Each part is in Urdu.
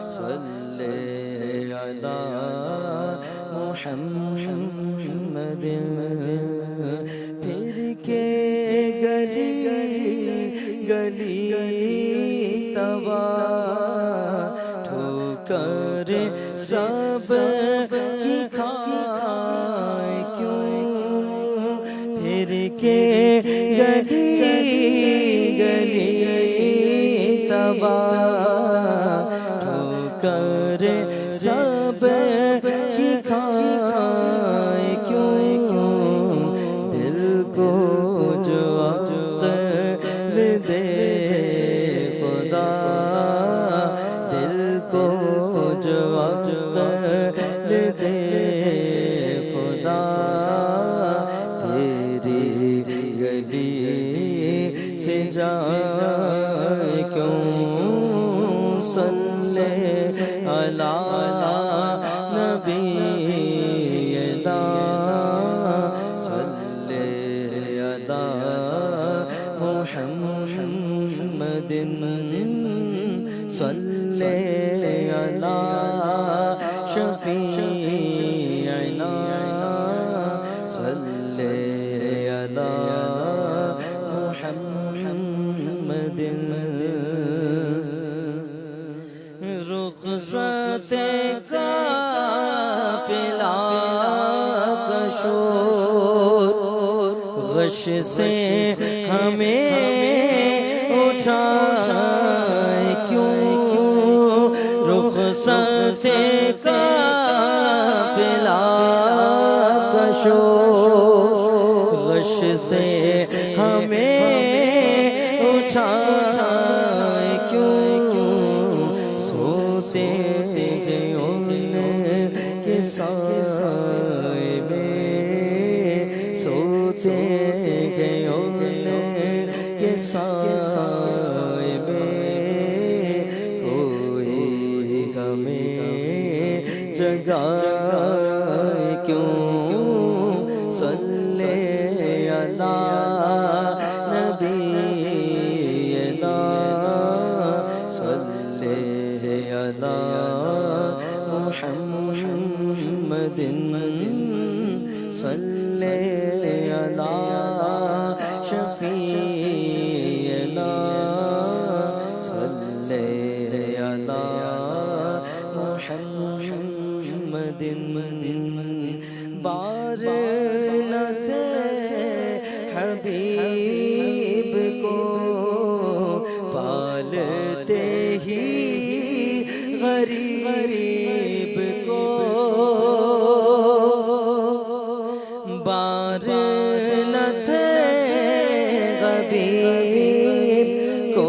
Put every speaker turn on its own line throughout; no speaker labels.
صلی علی محمد پھر کے گلی گلی تباہ ٹھوکر سب کی کھائے کیوں پھر کے گلی گلی تباہ ٹھوکر سب کی کھائے کیوں دل کو جو عقل دے خدا دل کو جو عقل دے خدا تیری گلی سے جائے کیوں صلی علی نبینا صلی علی محمد صلی علی شفیعنا صلی علی محمد رخصت قافلہ کا شور غش سے ہمیں اٹھائے کیوں رخصت قافلہ کا شور غش سے ہمیں اٹھائے کیوں سوتے گئے ان کے سائے میں سوتے گئے ان کے سائے میں کوئی ہمیں جگائے کیوں صلی علی نبینا صلی علی محمد صلی علی شفیعنا صلی علی محمد بار نہ تھے حبیب کو پالتے ہی غریب کو بار نہ تھے حبیب کو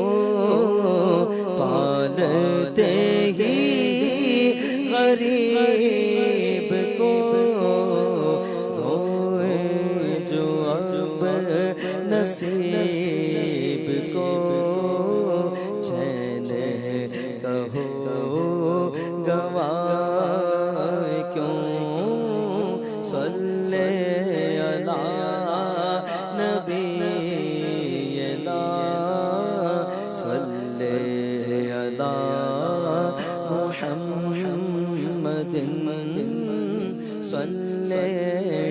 پالتے ہی غریب کو روئے جو اب نصیب کو کہو گواہ کیوں صلی علی نبینا صلی علی محمد صلی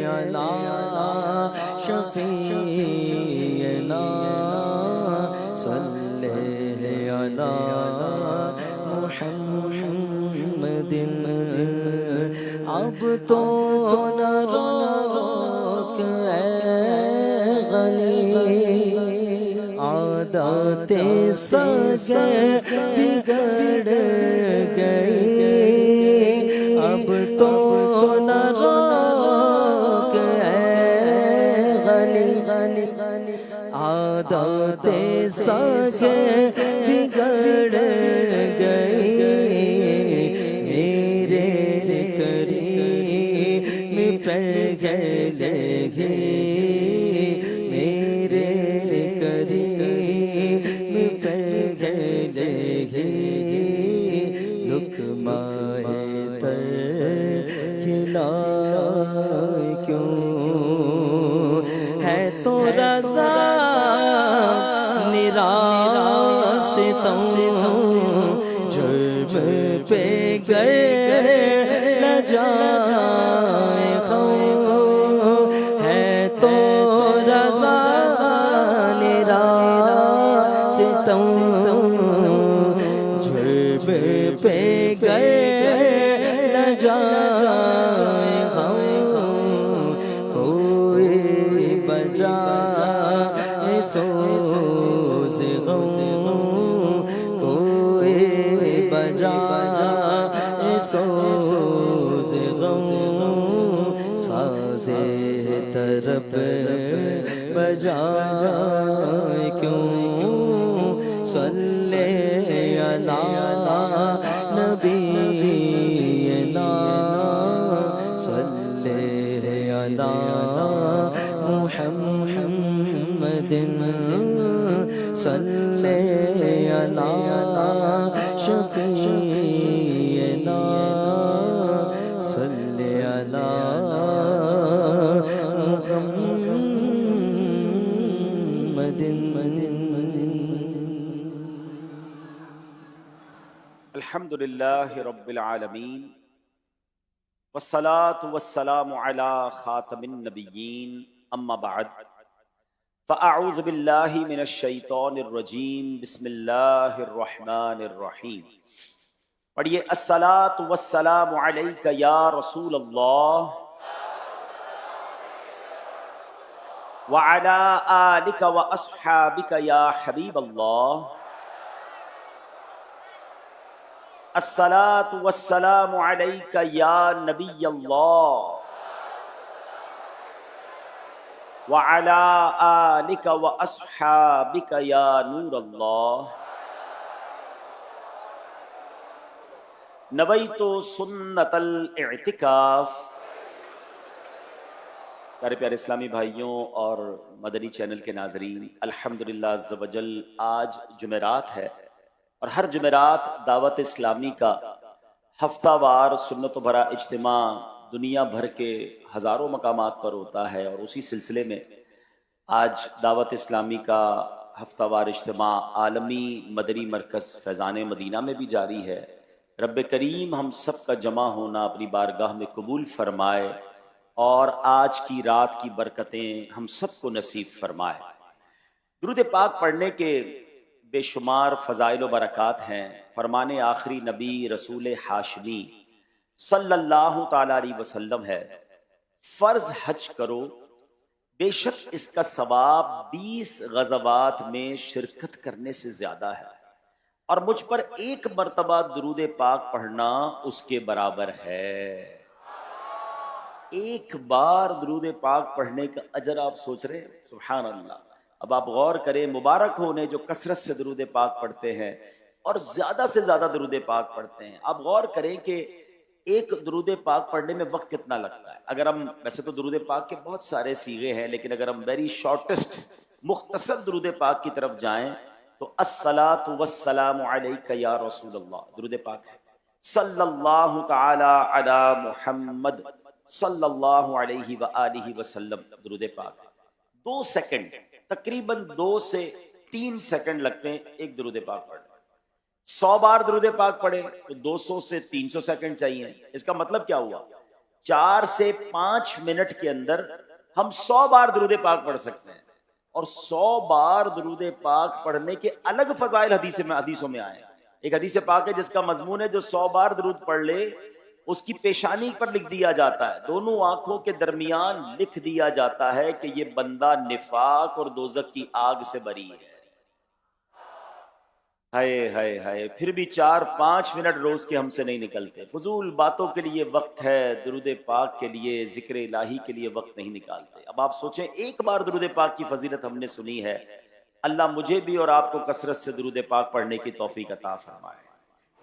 علی شفیعنا صلی علی محمد اب تو نہ روک اے غنی عادت سگے بگڑ گئی اب تو نہ روک اے غنی عادت سگے بگڑ گئی میرے کریم پر گلے گی میرے کریم پر گلے گی لقمہ تر کھلائے کیوں ہے تو رضا نرالا ستم جرم پہ گر نہ جائے غم ہے تو رضا میرا ستم جرم پہ گر نہ جائے غم کوئی بجائے سوز غم کوئی بجائے سوز غم ساز طرب بجائے کیوں صلی علی نبینا صلی علی محمد صلی علی شفیعنا صلی علی محمد
الحمدللہ رب العالمین والصلاة والسلام علی خاتم النبیین اما بعد فاعوذ باللہ من الشیطان الرجیم بسم اللہ الرحمن الرحیم پڑھیے الصلاة والسلام علیک یا رسول اللہ وعلی آلک واصحابک یا حبیب اللہ الصلاة والسلام علیک یا نبی اللہ وعلی آلک واصحابک یا نور اللہ نویت سنت الاعتکاف۔ پیارے پیارے اسلامی بھائیوں اور مدنی چینل کے ناظرین، الحمدللہ عز و جل آج جمعرات ہے اور ہر جمعرات دعوت اسلامی کا ہفتہ وار سنت و بھرا اجتماع دنیا بھر کے ہزاروں مقامات پر ہوتا ہے، اور اسی سلسلے میں آج دعوت اسلامی کا ہفتہ وار اجتماع عالمی مدنی مرکز فیضان مدینہ میں بھی جاری ہے۔ رب کریم ہم سب کا جمع ہونا اپنی بارگاہ میں قبول فرمائے اور آج کی رات کی برکتیں ہم سب کو نصیب فرمائے۔ درود پاک پڑھنے کے بے شمار فضائل و برکات ہیں۔ فرمان آخری نبی رسول ہاشمی صلی اللہ تعالی علیہ وسلم ہے، فرض حج کرو، بے شک اس کا ثواب 20 غزوات میں شرکت کرنے سے زیادہ ہے، اور مجھ پر ایک مرتبہ درود پاک پڑھنا اس کے برابر ہے۔ ایک بار درود پاک پڑھنے کا اجر آپ سوچ رہے ہیں؟ سبحان اللہ۔ اب آپ غور کریں، مبارک ہونے جو کثرت سے درود پاک پڑھتے ہیں اور زیادہ سے زیادہ درود پاک پڑھتے ہیں۔ آپ غور کریں کہ ایک درود پاک پڑھنے میں وقت کتنا لگتا ہے۔ اگر ہم ویسے تو درود پاک کے بہت سارے صیغے ہیں، لیکن اگر ہم ویری شارٹسٹ مختصر درود پاک کی طرف جائیں تو الصلاۃ والسلام علیک یا رسول اللہ درود پاک ہے، صلی اللہ تعالی علی محمد صلی اللہ علیہ وآلہ وسلم درود پاک ہے۔ 2 سیکنڈ، تقریباً 2 سے 3 سیکنڈ لگتے ہیں ایک درود پاک پڑھنے۔ 100 بار درود پاک پڑھے تو 200 سے 300 سیکنڈ چاہیے۔ اس کا مطلب کیا ہوا؟ 4 سے 5 منٹ کے اندر ہم 100 بار درود پاک پڑھ سکتے ہیں، اور 100 بار درود پاک پڑھنے کے الگ فضائل حدیثوں میں آئے ہیں۔ ایک حدیث پاک ہے جس کا مضمون ہے جو 100 بار درود پڑھ لے اس کی پیشانی پر لکھ دیا جاتا ہے، دونوں آنکھوں کے درمیان لکھ دیا جاتا ہے کہ یہ بندہ نفاق اور دوزخ کی آگ سے بری ہے۔ ہائے ہائے ہائے، پھر بھی 4-5 منٹ روز کے ہم سے نہیں نکلتے، فضول باتوں کے لیے وقت ہے، درود پاک کے لیے، ذکر الہی کے لیے وقت نہیں نکالتے۔ اب آپ سوچیں، ایک بار درود پاک کی فضیلت ہم نے سنی ہے، اللہ مجھے بھی اور آپ کو کثرت سے درود پاک پڑھنے کی توفیق عطا فرمائے۔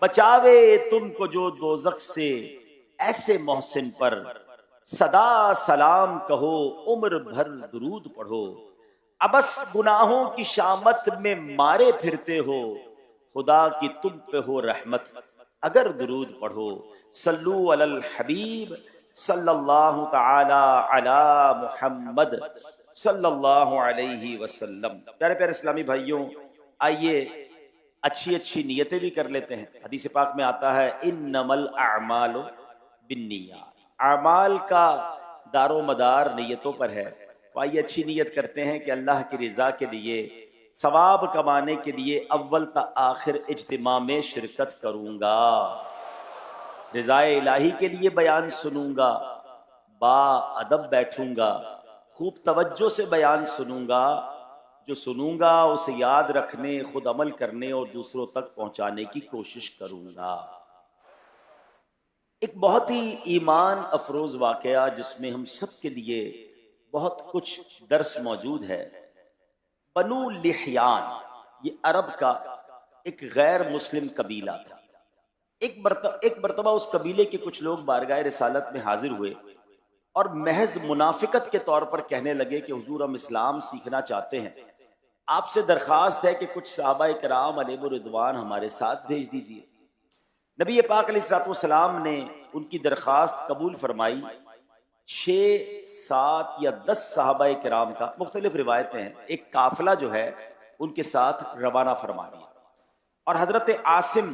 بچاوے تم کو جو دوزخ سے ایسے محسن پر، صدا سلام کہو عمر بھر درود پڑھو، ابس گناہوں کی شامت میں مارے پھرتے ہو، خدا کی تم پہ ہو رحمت اگر درود پڑھو، صلو علی الحبیب صلی اللہ تعالی علی محمد صلی اللہ علیہ وسلم۔ پیارے پیارے اسلامی بھائیوں، آئیے اچھی اچھی نیتیں بھی کر لیتے ہیں. حدیث پاک میں آتا ہے انمل اعمال بالنیات، اعمال کا دار و مدار نیتوں پر ہے. تو آئیے اچھی نیت کرتے ہیں کہ اللہ کی رضا کے لیے، ثواب کمانے کے لیے اول تا آخر اجتماع میں شرکت کروں گا، رضا الہی کے لیے بیان سنوں گا، با ادب بیٹھوں گا، خوب توجہ سے بیان سنوں گا، جو سنوں گا اسے یاد رکھنے، خود عمل کرنے اور دوسروں تک پہنچانے کی کوشش کروں گا. ایک بہت ہی ایمان افروز واقعہ جس میں ہم سب کے لیے بہت کچھ درس موجود ہے. بنو لحیان یہ عرب کا ایک غیر مسلم قبیلہ تھا. ایک مرتبہ اس قبیلے کے کچھ لوگ بارگاہ رسالت میں حاضر ہوئے اور محض منافقت کے طور پر کہنے لگے کہ حضور ہم اسلام سیکھنا چاہتے ہیں، آپ سے درخواست ہے کہ کچھ صحابہ کرام علیہ الرضوان ہمارے ساتھ بھیج دیجیے. نبی پاک علیہ الصلوۃ والسلام نے ان کی درخواست قبول فرمائی. 6 7 یا 10 صحابہ کرام کا، مختلف روایتیں ہیں، ایک قافلہ جو ہے ان کے ساتھ روانہ فرما دیا اور حضرت عاصم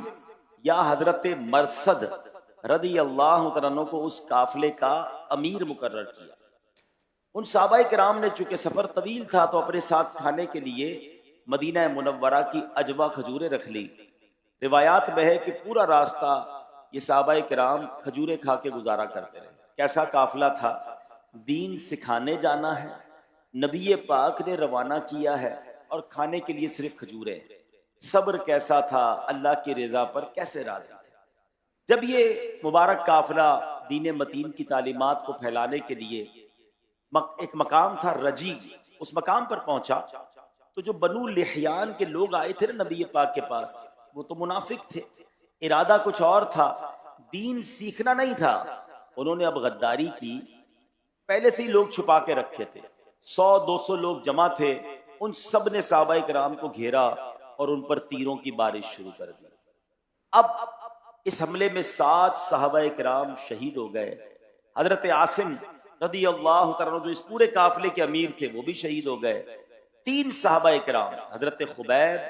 یا حضرت مرصد رضی اللہ تعالیٰ عنہ کو اس قافلے کا امیر مقرر کیا. ان صحابہ کرام نے چونکہ سفر طویل تھا تو اپنے ساتھ کھانے کے لیے مدینہ منورہ کی عجوہ کھجوریں رکھ لی. روایات میں ہے کہ پورا راستہ یہ صحابہ کرام کھجوریں کھا کے گزارا کرتے رہے. کیسا قافلہ تھا، دین سکھانے جانا ہے، نبی پاک نے روانہ کیا ہے اور کھانے کے لیے صرف کھجوریں. صبر کیسا تھا، اللہ کی رضا پر کیسے راضی تھے. جب یہ مبارک قافلہ دین متین کی تعلیمات کو پھیلانے کے لیے ایک مقام تھا رجی، اس مقام پر پہنچا تو جو بنو لحیان کے لوگ آئے تھے نا نبی پاک کے پاس، وہ تو منافق تھے، ارادہ کچھ اور تھا، دین سیکھنا نہیں تھا. انہوں نے اب غداری کی. پہلے سے ہی لوگ چھپا کے رکھے تھے، 100 200 لوگ جمع تھے. ان سب نے صحابہ کرام کو گھیرا اور ان پر تیروں کی بارش شروع کر دی. اب اس حملے میں 7 صحابہ کرام شہید ہو گئے. حضرت عاصم رضی اللہ تعالیٰ عنہ جو اس پورے قافلے کے امیر تھے وہ بھی شہید ہو گئے. 3 صحابہ کرام حضرت خبیب،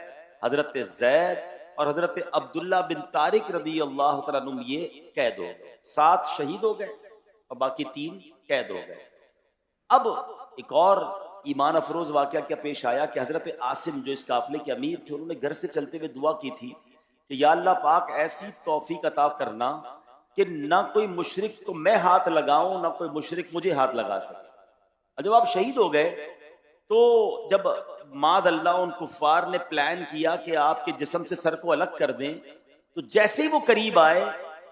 حضرت زید اور حضرت عبداللہ بن طارق رضی اللہ تعالیٰ عنہ یہ قید ہو گئے. 7 شہید ہو گئے اور باقی 3 قید ہو گئے. اب ایک اور ایمان افروز واقعہ کیا پیش آیا کہ حضرت عاصم جو اس قافلے کے امیر تھے، انہوں نے گھر سے چلتے ہوئے دعا کی تھی کہ یا اللہ پاک ایسی توفیق عطا کرنا کہ نہ کوئی مشرک کو میں ہاتھ لگاؤں، نہ کوئی مشرک مجھے ہاتھ لگا سکے. اور جب آپ شہید ہو گئے تو جب معاذ اللہ ان کفار نے پلان کیا کہ آپ کے جسم سے سر کو الگ کر دیں، تو جیسے ہی وہ قریب آئے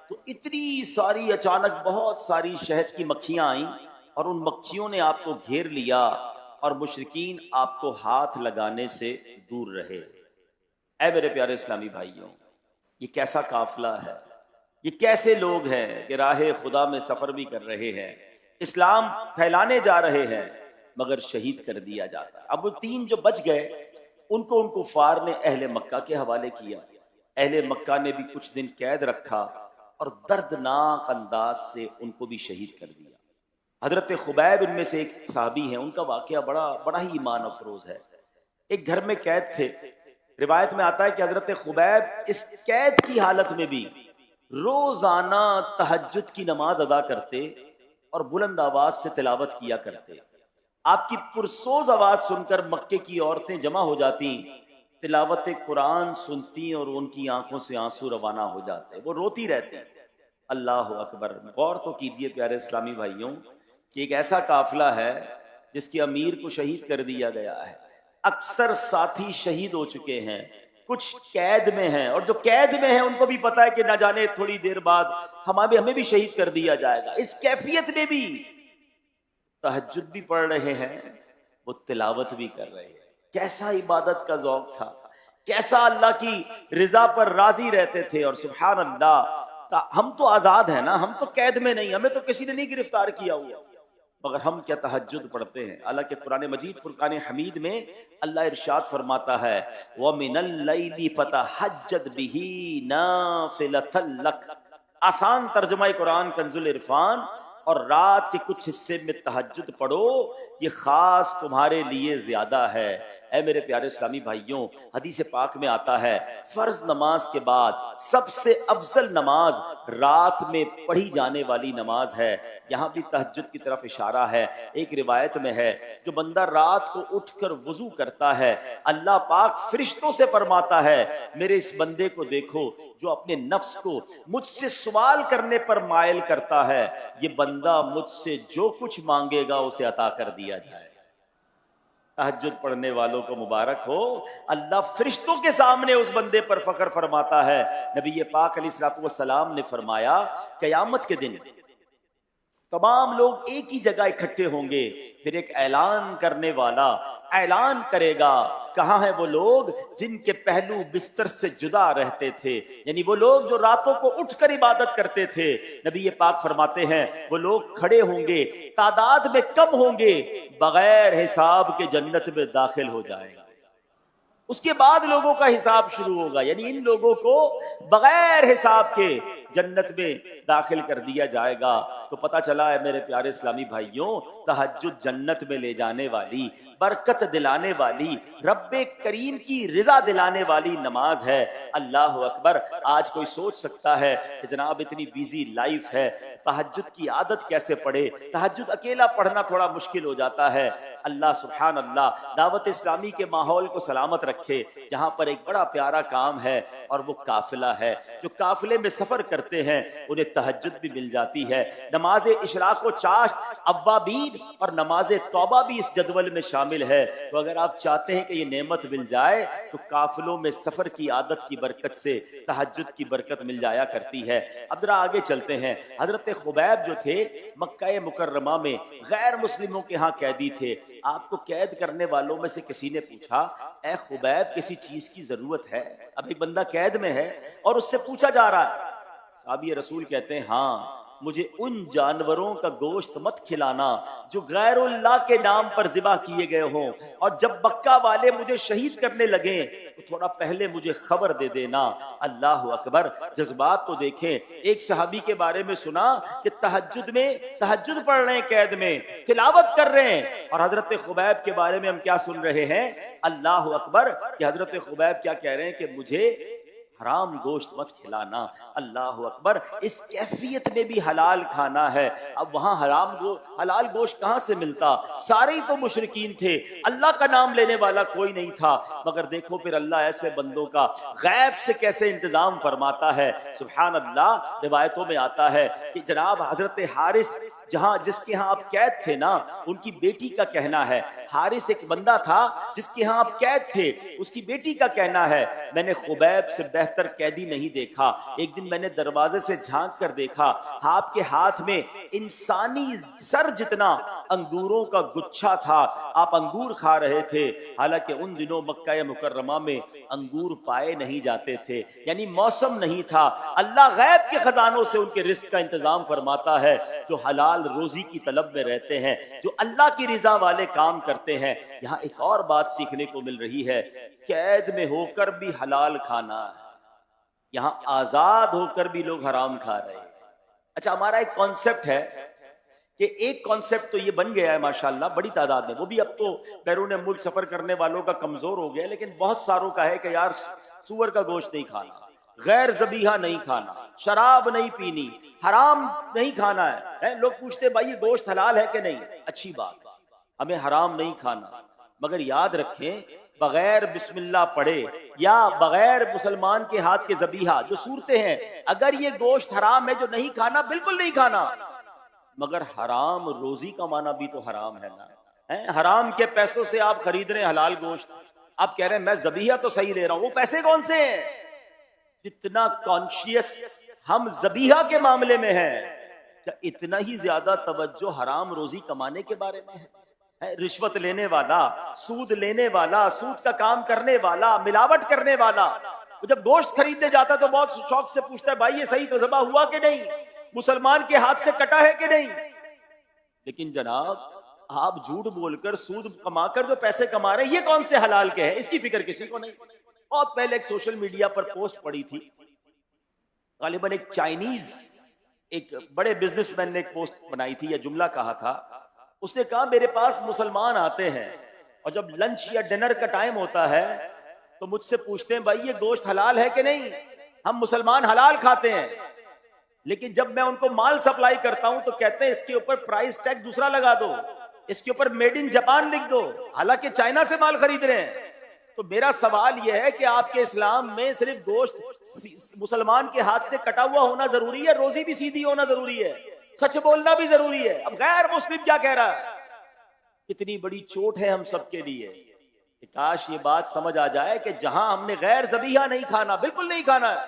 تو اتنی ساری اچانک بہت ساری شہد کی مکھیاں آئیں اور ان مکھیوں نے آپ کو گھیر لیا اور مشرکین آپ کو ہاتھ لگانے سے دور رہے. اے میرے پیارے اسلامی بھائیوں، یہ کیسا قافلہ ہے، یہ کیسے لوگ ہیں کہ راہ خدا میں سفر بھی کر رہے ہیں، اسلام پھیلانے جا رہے ہیں، مگر شہید کر دیا جاتا ہے. اب وہ 3 جو بچ گئے ان کو ان کفار نے اہل مکہ کے حوالے کیا. اہل مکہ نے بھی کچھ دن قید رکھا اور دردناک انداز سے ان کو بھی شہید کر دیا. حضرت خبیب ان میں سے ایک صحابی ہیں، ان کا واقعہ بڑا ہی ایمان افروز ہے. ایک گھر میں قید تھے. روایت میں آتا ہے کہ حضرت خبیب اس قید کی حالت میں بھی روزانہ تہجد کی نماز ادا کرتے اور بلند آواز سے تلاوت کیا کرتے. آپ کی پرسوز آواز سن کر مکے کی عورتیں جمع ہو جاتی، تلاوت قرآن سنتی اور ان کی آنکھوں سے آنسو روانہ ہو جاتے، وہ روتی رہتی. اللہ اکبر. غور تو کیجئے پیارے اسلامی بھائیوں کہ ایک ایسا قافلہ ہے جس کے امیر کو شہید کر دیا گیا ہے. اکثر ساتھی شہید ہو چکے ہیں، کچھ قید میں ہیں، اور جو قید میں ہیں ان کو بھی پتا ہے کہ نہ جانے تھوڑی دیر بعد ہمیں بھی شہید کر دیا جائے گا. اس کیفیت میں بھی تہجد بھی پڑھ رہے ہیں، وہ تلاوت بھی کر رہے ہیں. کیسا عبادت کا ذوق تھا، کیسا اللہ کی رضا پر راضی رہتے تھے. اور سبحان اللہ، ہم تو آزاد ہیں نا، ہم تو قید میں نہیں، ہمیں تو کسی نے نہیں گرفتار کیا ہوا، مگر ہم کیا تہجد پڑھتے ہیں. حالانکہ قرآن مجید فرقان حمید میں اللہ ارشاد فرماتا ہے وَمِنَ اللَّيْلِ فَتَحَجَّدْ بِهِ نَافِلَةً لَكَ. آسان ترجمہ قرآن کنز العرفان. اور رات کے کچھ حصے میں تہجد پڑھو، یہ خاص تمہارے لیے زیادہ ہے. اے میرے پیارے اسلامی بھائیوں، حدیث پاک میں آتا ہے فرض نماز کے بعد سب سے افضل نماز رات میں پڑھی جانے والی نماز ہے۔ یہاں بھی تہجد کی طرف اشارہ ہے۔ ایک روایت میں ہے جو بندہ رات کو اٹھ کر وضو کرتا ہے، اللہ پاک فرشتوں سے فرماتا ہے میرے اس بندے کو دیکھو جو اپنے نفس کو مجھ سے سوال کرنے پر مائل کرتا ہے، یہ بندہ مجھ سے جو کچھ مانگے گا اسے عطا کر دیا جائے۔ تہجد پڑھنے والوں کو مبارک ہو، اللہ فرشتوں کے سامنے اس بندے پر فخر فرماتا ہے۔ نبی پاک علیہ الصلوۃ والسلام نے فرمایا قیامت کے دن تمام لوگ ایک ہی جگہ اکٹھے ہوں گے، پھر ایک اعلان کرنے والا اعلان کرے گا کہاں ہیں وہ لوگ جن کے پہلو بستر سے جدا رہتے تھے، یعنی وہ لوگ جو راتوں کو اٹھ کر عبادت کرتے تھے۔ نبی پاک فرماتے ہیں وہ لوگ کھڑے ہوں گے، تعداد میں کم ہوں گے، بغیر حساب کے جنت میں داخل ہو جائیں گے۔ اس کے بعد لوگوں کا حساب شروع ہوگا، یعنی ان لوگوں کو بغیر حساب کے جنت میں داخل کر دیا جائے گا۔ تو پتہ چلا ہے میرے پیارے اسلامی بھائیوں، تہجد جنت میں لے جانے والی، برکت دلانے والی، رب کریم کی رضا دلانے والی نماز ہے۔ اللہ اکبر۔ آج کوئی سوچ سکتا ہے کہ جناب اتنی بیزی لائف ہے، تہجد کی عادت کیسے پڑھے؟ تہجد اکیلا پڑھنا تھوڑا مشکل ہو جاتا ہے۔ اللہ سبحان اللہ دعوت اسلامی کے ماحول کو سلامت رکھے، جہاں پر ایک بڑا پیارا کام ہے اور وہ قافلہ ہے۔ جو قافلے میں سفر کرتے ہیں انہیں تہجد بھی مل جاتی ہے۔ نماز اشراق و چاشت، اوابین اور نماز توبہ بھی اس جدول میں شامل ہے۔ تو اگر آپ چاہتے ہیں کہ یہ نعمت مل جائے تو قافلوں میں سفر کی عادت کی برکت سے تہجد کی برکت مل جایا کرتی ہے۔ اب ذرا آگے چلتے ہیں۔ حضرت خبیب جو تھے مکہ مکرمہ میں غیر مسلموں کے ہاں قیدی تھے۔ آپ کو قید کرنے والوں میں سے کسی نے پوچھا اے خبیب کسی چیز کی ضرورت ہے؟ اب ایک بندہ قید میں ہے اور اس سے پوچھا جا رہا ہے۔ صحابی رسول کہتے ہیں ہاں، مجھے ان جانوروں کا گوشت مت کھلانا جو غیر اللہ کے نام پر ذبح کیے گئے ہوں، اور جب مکہ والے مجھے شہید کرنے لگیں تو تھوڑا پہلے مجھے خبر دے دینا۔ اللہ اکبر۔ جذبات تو دیکھیں۔ ایک صحابی کے بارے میں سنا کہ تہجد پڑھ رہے ہیں، قید میں تلاوت کر رہے ہیں، اور حضرت خبیب کے بارے میں ہم کیا سن رہے ہیں؟ اللہ اکبر، کہ حضرت خبیب کیا کہہ رہے ہیں کہ مجھے حرام گوشت مت کھلانا۔ اللہ اکبر۔ اس کیفیت میں بھی حلال کھانا ہے۔ اب وہاں حلال گوشت کہاں سے ملتا؟ سارے ہی تو مشرکین تھے، اللہ کا نام لینے والا کوئی نہیں تھا، مگر دیکھو پھر اللہ ایسے بندوں کا غیب سے کیسے انتظام فرماتا ہے۔ سبحان اللہ۔ روایتوں میں آتا ہے کہ جناب حضرت حارث جس کے ہاں آپ قید تھے نا، ان کی بیٹی کا کہنا ہے، حارث ایک بندہ تھا جس کے ہاں آپ قید تھے، اس کی بیٹی کا کہنا ہے میں نے خبیب سے بہتر قیدی نہیں دیکھا۔ ایک دن میں نے دروازے سے جھانک کر دیکھا، آپ کے ہاتھ میں انسانی سر جتنا انگوروں کا گچھا تھا، آپ انگور کھا رہے تھے، حالانکہ ان دنوں مکہ مکرمہ میں انگور پائے نہیں جاتے تھے، یعنی موسم نہیں تھا۔ اللہ غیب کے خزانوں سے ان کے رزق کا انتظام فرماتا ہے۔ جو حلال روزی کی طلب میں رہتے ہیں، جو اللہ کی رضا والے کام کرتے ہیں۔ یہاں ایک اور بات سیکھنے کو مل رہی ہے، قید میں ہو کر بھی حلال کھانا ہے، یہاں آزاد ہو کر بھی لوگ حرام کھا رہے ہیں۔ اچھا، ہمارا ایک کانسیپٹ ہے کہ ایک کانسیپٹ تو یہ بن گیا ہے ماشاءاللہ بڑی تعداد میں، وہ بھی اب تو بیرون ملک سفر کرنے والوں کا کمزور ہو گیا، لیکن بہت ساروں کا ہے کہ یار سور کا گوشت نہیں کھانا، غیر ذبیحہ نہیں کھانا، شراب نہیں پینی، حرام نہیں کھانا ہے۔ لوگ پوچھتے بھائی یہ گوشت حلال ہے کہ نہیں؟ اچھی بات، ہمیں حرام نہیں کھانا، مگر یاد رکھیں بغیر بسم اللہ پڑھے یا بغیر مسلمان کے ہاتھ کے ذبیحہ جو صورتیں ہیں، اگر یہ گوشت حرام ہے جو نہیں کھانا، بالکل نہیں کھانا، مگر حرام روزی کا معنی بھی تو حرام ہے نا۔ حرام کے پیسوں سے آپ خرید رہے ہیں حلال گوشت، آپ کہہ رہے ہیں میں ذبیحہ تو صحیح لے رہا ہوں، وہ پیسے کون سے ہیں؟ جتنا کانشیس ہم ذبیحہ کے معاملے میں ہیں، کیا اتنا ہی زیادہ توجہ حرام روزی کمانے کے بارے میں ہے؟ رشوت لینے والا، سود لینے والا، سود کا کام کرنے والا، ملاوٹ کرنے والا، جب گوشت خریدنے جاتا تو بہت شوق سے پوچھتا ہے بھائی یہ صحیح تو ذبح ہوا کہ نہیں، مسلمان کے ہاتھ سے کٹا ہے کہ نہیں؟ لیکن جناب آپ جھوٹ بول کر سود کما کر جو پیسے کما رہے ہیں یہ کون سے حلال کے ہیں، اس کی فکر کسی کو نہیں۔ بہت پہلے ایک سوشل میڈیا پر پوسٹ پڑی تھی، غالباً ایک چائنیز ایک بڑے بزنس مین نے ایک پوسٹ بنائی تھی یا جملہ کہا تھا، اس نے کہا میرے پاس مسلمان آتے ہیں اور جب لنچ یا ڈنر کا ٹائم ہوتا ہے تو مجھ سے پوچھتے ہیں بھائی یہ گوشت حلال ہے کہ نہیں. ہم مسلمان حلال کھاتے ہیں، لیکن جب میں ان کو مال سپلائی کرتا ہوں تو کہتے ہیں اس کے اوپر پرائس ٹیکس دوسرا لگا دو، اس کے اوپر میڈ ان جاپان لکھ دو، حالانکہ چائنا سے مال خرید رہے ہیں. تو میرا سوال یہ ہے کہ آپ کے اسلام میں صرف گوشت مسلمان کے ہاتھ سے کٹا ہوا ہونا ضروری ہے، روزی بھی سیدھی ہونا ضروری ہے، سچ بولنا بھی ضروری ہے. اب غیر مسلم کیا کہہ رہا ہے؟ کتنی بڑی چوٹ ہے ہم سب کے لیے. کاش یہ بات سمجھ آ جائے کہ جہاں ہم نے غیر ذبیحہ نہیں کھانا، بالکل نہیں کھانا ہے،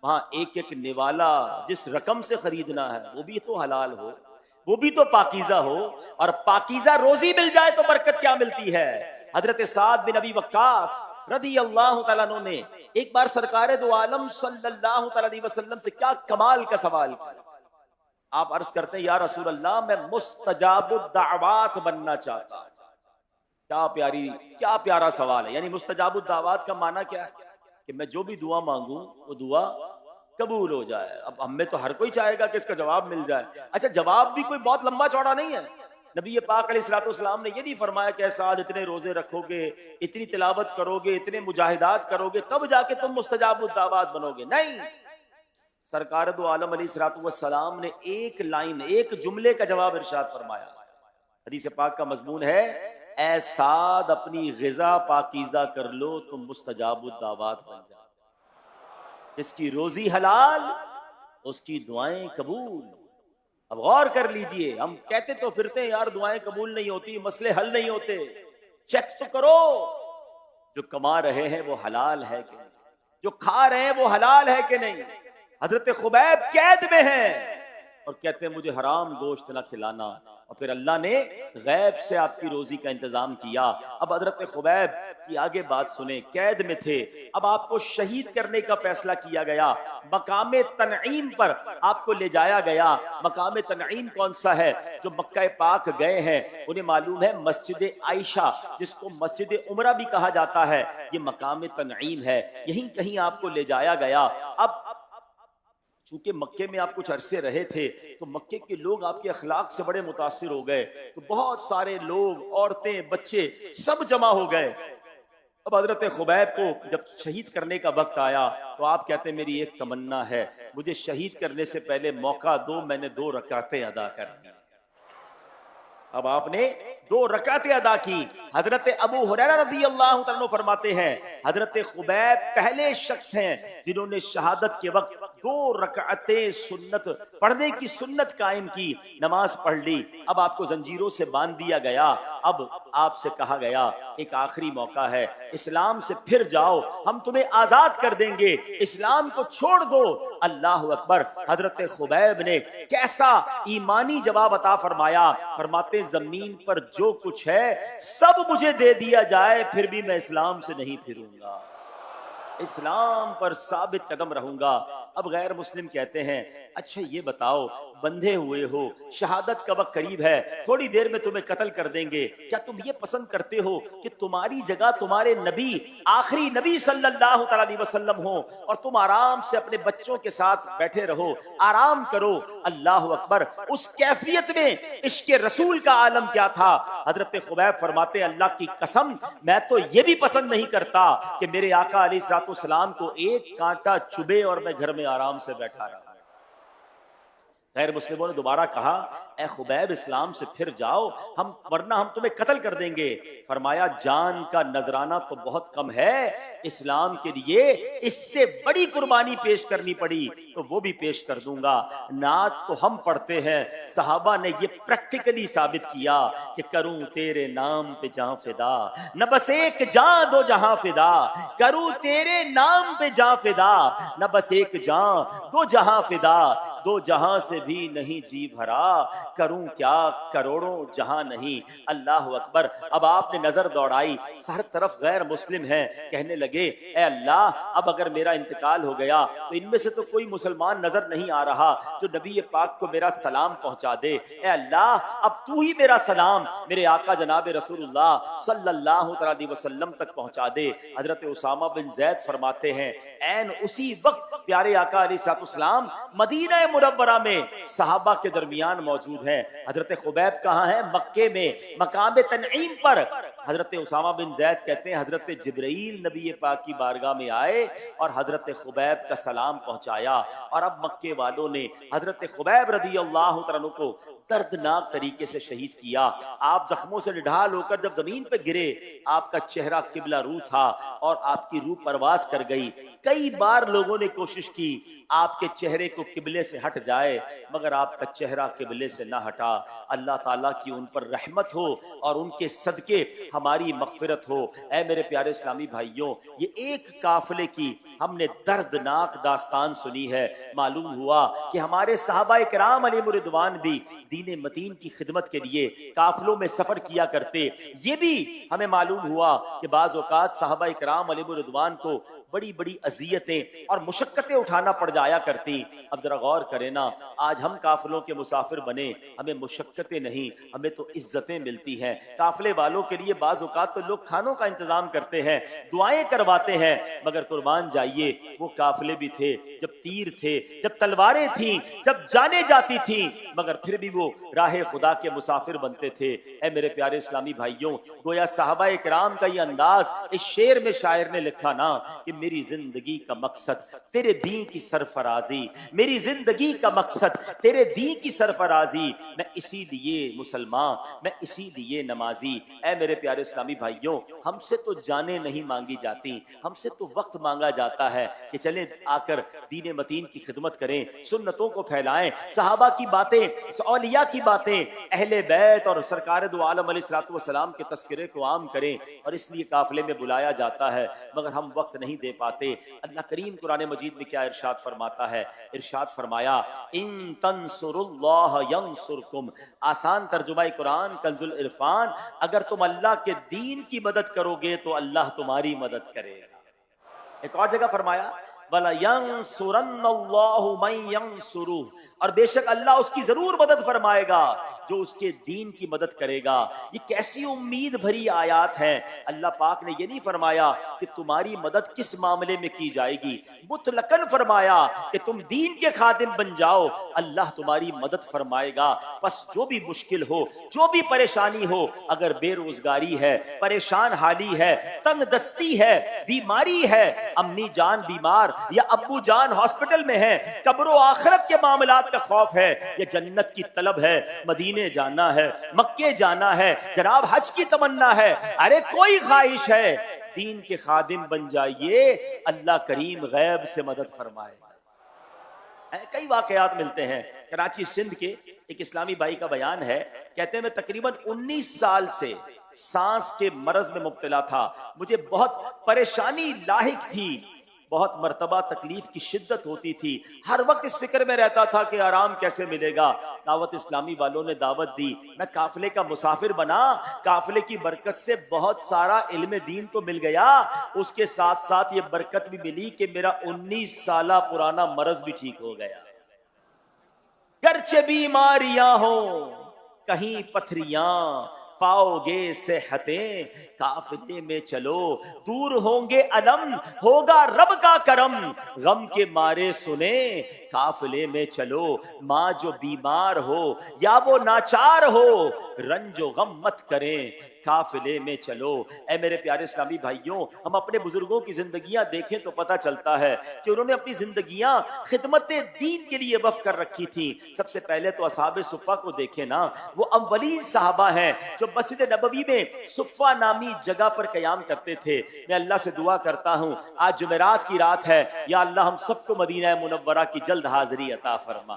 وہاں ایک ایک نوالا جس رقم سے خریدنا ہے وہ بھی تو حلال ہو، وہ بھی تو پاکیزہ ہو. اور پاکیزہ روزی مل جائے تو برکت کیا ملتی ہے. حضرت سعد بن ابی وقاص رضی اللہ تعالیٰ عنہ نے ایک بار سرکار دو عالم صلی اللہ تعالیٰ علیہ وسلم سے کیا کمال کا سوال کیا. آپ عرض کرتے ہیں یا رسول اللہ میں مستجاب الدعوات بننا چاہتا ہوں. کیا پیارا سوال ہے. یعنی مستجاب الدعوات کا معنی کیا ہے؟ کہ میں جو بھی دعا مانگوں وہ دعا قبول ہو جائے. اب ہم میں تو ہر کوئی چاہے گا کہ اس کا جواب مل جائے. اچھا جواب بھی کوئی بہت لمبا چوڑا نہیں ہے. نبی پاک علیہ الصلوۃ والسلام نے یہ نہیں فرمایا کہ سعد اتنے روزے رکھو گے، اتنی تلاوت کرو گے، اتنے مجاہدات کرو گے تب جا کے تم مستجاب الدعوات بنو گے. نہیں، سرکار دو عالم علیہ الصلوۃ والسلام نے ایک لائن، ایک جملے کا جواب ارشاد فرمایا. حدیث پاک کا مضمون ہے اے سعد اپنی غذا پاکیزہ کر لو تم مستجاب الدعوات بن جاؤ. جس کی روزی حلال اس کی دعائیں قبول. اب غور کر لیجئے، ہم کہتے تو پھرتے ہیں یار دعائیں قبول نہیں ہوتی، مسئلے حل نہیں ہوتے. چیک تو کرو جو کما رہے ہیں وہ حلال ہے کہ نہیں، جو کھا رہے ہیں وہ حلال ہے کہ نہیں. حضرت خبیب قید میں ہیں اور کہتے ہیں مجھے حرام گوشت نہ کھلانا، اور پھر اللہ نے غیب سے آپ کی روزی کا انتظام کیا. اب حضرت خبیب کی آگے بات سنیں. قید میں تھے، اب آپ کو شہید کرنے کا فیصلہ کیا گیا، مقام تنعیم پر آپ کو لے جایا گیا. مقام تنعیم کون سا ہے؟ جو مکہ پاک گئے ہیں انہیں معلوم ہے مسجد عائشہ جس کو مسجد عمرہ بھی کہا جاتا ہے، یہ مقام تنعیم ہے. یہیں کہیں آپ کو لے جایا گیا. اب چونکہ مکے میں آپ کچھ عرصے رہے تھے تو مکے کے لوگ آپ کے اخلاق سے بڑے متاثر ہو گئے، تو بہت سارے لوگ، عورتیں، بچے سب جمع ہو گئے. اب حضرت خبیب کو جب شہید کرنے کا وقت آیا تو آپ کہتے ہیں میری ایک تمنا ہے، مجھے شہید کرنے سے پہلے موقع دو، میں نے 2 رکعتیں ادا کرنی. اب آپ نے 2 رکعتیں ادا کی. حضرت ابو ہریرہ رضی اللہ تعالیٰ عنہ فرماتے ہیں حضرت خبیب پہلے شخص ہیں جنہوں نے شہادت کے وقت 2 رکعتیں سنت پڑھنے کی سنت قائم کی، نماز پڑھ لی. اب آپ کو زنجیروں سے باندھ دیا گیا. اب آپ سے کہا گیا ایک آخری موقع ہے، اسلام سے پھر جاؤ، ہم تمہیں آزاد کر دیں گے، اسلام کو چھوڑ دو. اللہ اکبر. حضرت خبیب نے کیسا ایمانی جواب عطا فرمایا. فرماتے زمین پر جو کچھ ہے سب مجھے دے دیا جائے پھر بھی میں اسلام سے نہیں پھروں گا، اسلام پر ثابت قدم رہوں گا. اب غیر مسلم کہتے ہیں اچھا یہ بتاؤ بندھے ہوئے ہو، شہادت کا وقت قریب ہے، تھوڑی دیر میں تمہیں قتل کر دیں گے، کیا تم یہ پسند کرتے ہو کہ تمہاری جگہ تمہارے نبی، آخری نبی صلی اللہ تعالی علیہ وسلم ہو اور تم آرام سے اپنے بچوں کے ساتھ بیٹھے رہو، آرام کرو؟ اللہ اکبر. اس کیفیت میں عشق رسول کا عالم کیا تھا. حضرت خبیب فرماتے اللہ کی قسم میں تو یہ بھی پسند نہیں کرتا کہ میرے آقا علیہ الصلوۃ والسلام کو ایک کانٹا چبھے اور میں گھر میں آرام سے بیٹھا رہا. غیر مسلموں نے دوبارہ کہا اے خبیب اسلام سے پھر جاؤ، ورنہ ہم تمہیں قتل کر دیں گے. فرمایا جان کا نذرانہ تو بہت کم ہے، اسلام کے لیے اس سے بڑی قربانی پیش کرنی پڑی تو وہ بھی پیش کر دوں گا. نعت تو ہم پڑھتے ہیں، صحابہ نے یہ پریکٹیکلی ثابت کیا کہ کروں تیرے نام پہ جاں فدا، نہ بس ایک جاں 2 جہاں فدا، کروں تیرے نام پہ جاں فدا، نہ بس ایک جاں 2 جہاں فدا، 2 جہاں سے بھی نہیں جی بھرا، کروں کیا کروڑوں جہاں نہیں. اللہ اکبر. اب آپ نے نظر دوڑائی، ہر طرف غیر مسلم ہیں، کہنے لگے اے اللہ اب اگر میرا انتقال ہو گیا تو ان میں سے تو کوئی مسلمان نظر نہیں آ رہا جو نبی پاک کو میرا سلام پہنچا دے. اے اللہ اب تو ہی میرا سلام میرے آقا جناب رسول اللہ صلی اللہ علیہ وسلم تک پہنچا دے. حضرت اسامہ بن زید فرماتے ہیں عین اسی وقت پیارے آقا علیہ السلام مدینہ منورہ میں صحابہ کے درمیان موجود ہیں. حضرت خبیب کہاں ہیں؟ مکے میں، مقام تنعیم پر. حضرت اسامہ بن زید کہتے ہیں حضرت جبرائیل نبی پاک کی بارگاہ میں آئے اور حضرت خبیب کا سلام پہنچایا، اور اب مکے والوں نے حضرت خبیب رضی اللہ تعالیٰ عنہ کو دردناک طریقے سے شہید کیا۔ آپ زخموں سے نڈھال ہو کر جب زمین پہ گرے، آپ کا چہرہ قبلہ رو تھا اور آپ کی روح پرواز کر گئی۔ کئی بار لوگوں نے کوشش کی آپ کے چہرے کو قبلے سے ہٹ جائے، مگر آپ کا چہرہ قبلے سے نہ ہٹا۔ اللہ تعالیٰ کی ان پر رحمت ہو اور ان کے صدقے ہماری مغفرت ہو۔ اے میرے پیارے اسلامی بھائیوں، یہ ایک قافلے کی ہم نے دردناک داستان سنی ہے۔ معلوم ہوا کہ ہمارے صحابہ کرام علیہم رضوان بھی دین متین کی خدمت کے لیے قافلوں میں سفر کیا کرتے۔ یہ بھی ہمیں معلوم ہوا کہ بعض اوقات صحابہ کرام علیہم رضوان کو بڑی بڑی اذیتیں اور مشقتیں اٹھانا پڑ جایا کرتی۔ اب ذرا غور کریں نا، آج ہم قافلوں کے مسافر بنے، ہمیں مشقتیں نہیں، ہمیں تو عزتیں ملتی ہیں۔ قافلے والوں کے لیے بعض اوقات تو لوگ کھانوں کا انتظام کرتے ہیں، دعائیں کرواتے ہیں، مگر قربان جائیے وہ قافلے بھی تھے جب تیر تھے، جب تلواریں تھیں، جب جانیں جاتی تھیں، مگر پھر بھی وہ راہ خدا کے مسافر بنتے تھے۔ اے میرے پیارے اسلامی بھائیوں، گویا صحابہ کرام کا یہ انداز، اس شعر میں شاعر نے لکھا نا کہ میری زندگی کا مقصد تیرے دین کی سرفرازی، میری زندگی کا مقصد تیرے دین کی سرفرازی، میں اسی لیے مسلمان، میں اسی لیے نمازی۔ اے میرے پیارے اسلامی بھائیوں، ہم سے تو جانیں نہیں مانگی جاتی، ہم سے تو وقت مانگا جاتا ہے کہ چلیں آ کر دین متین کی خدمت کریں، سنتوں کو پھیلائیں، صحابہ کی باتیں، اولیاء کی باتیں، اہل بیت اور سرکار دو عالم علیہ الصلوۃ والسلام کے تذکرے کو عام کریں، اور اس لیے قافلے میں بلایا جاتا ہے، مگر ہم وقت نہیں دے پاتے۔ اللہ کریم قرآن مجید میں کیا ارشاد فرماتا ہے؟ ارشاد فرمایا ان تنصروا اللہ ینصرکم، آسان ترجمہ قرآن کنز العرفان، اگر تم اللہ کے دین کی مدد کرو گے تو اللہ تمہاری مدد کرے گا۔ ایک اور جگہ فرمایا وَلَيَنْصُرَنَّ اللَّهُ مَن يَنْصُرُهُ، اور بے شک اللہ اس کی ضرور مدد فرمائے گا جو اس کے دین کی مدد کرے گا۔ یہ کیسی امید بھری آیات ہیں۔ اللہ پاک نے یہ نہیں فرمایا کہ تمہاری مدد کس معاملے میں کی جائے گی، مطلقاً فرمایا کہ تم دین کے خادم بن جاؤ، اللہ تمہاری مدد فرمائے گا۔ بس جو بھی مشکل ہو، جو بھی پریشانی ہو، اگر بے روزگاری ہے، پریشان حالی ہے، تنگ دستی ہے، بیماری ہے، امی جان بیمار یا ابو جان ہاسپٹل میں ہے، قبر و آخرت کے معاملات کا خوف ہے، یا جنت کی طلب ہے، مدینے جانا ہے، مکے جانا ہے، جناب حج کی تمنا ہے، ارے کوئی خواہش ہے، دین کے خادم بن جائیے، اللہ کریم غیب سے مدد فرمائے۔ کئی واقعات ملتے ہیں۔ کراچی سندھ کے ایک اسلامی بھائی کا بیان ہے، کہتے ہیں میں تقریباً 19 سال سے سانس کے مرض میں مبتلا تھا، مجھے بہت پریشانی لاحق تھی، بہت مرتبہ تکلیف کی شدت ہوتی تھی، ہر وقت اس فکر میں رہتا تھا کہ آرام کیسے ملے گا۔ دعوت اسلامی والوں نے دعوت دی، میں قافلے کا مسافر بنا، قافلے کی برکت سے بہت سارا علم دین تو مل گیا، اس کے ساتھ ساتھ یہ برکت بھی ملی کہ میرا 19 سالہ پرانا مرض بھی ٹھیک ہو گیا۔ گرچہ بیماریاں ہوں کہیں پتھریاں، پاؤ گے صحتیں قافلے میں چلو، دور ہوں گے علم ہوگا رب کا کرم، غم کے مارے سنیں قافلے میں چلو، ماں جو بیمار ہو یا وہ ناچار ہو، رنج و غم مت کریں قافلے میں چلو۔ اے میرے پیارے اسلامی بھائیوں، ہم اپنے بزرگوں کی زندگیاں دیکھیں تو پتہ چلتا ہے کہ انہوں نے اپنی زندگیاں خدمت دین کے لیے وقف کر رکھی تھی۔ سب سے پہلے تو اصحاب صفہ کو دیکھیں نا، وہ اولین صحابہ ہیں جو مسجد نبوی میں صفہ نامی جگہ پر قیام کرتے تھے۔ میں اللہ سے دعا کرتا ہوں، آج جمعرات کی رات ہے، یا اللہ ہم سب کو مدینہ منورہ کی جلد حاضری عطا فرما۔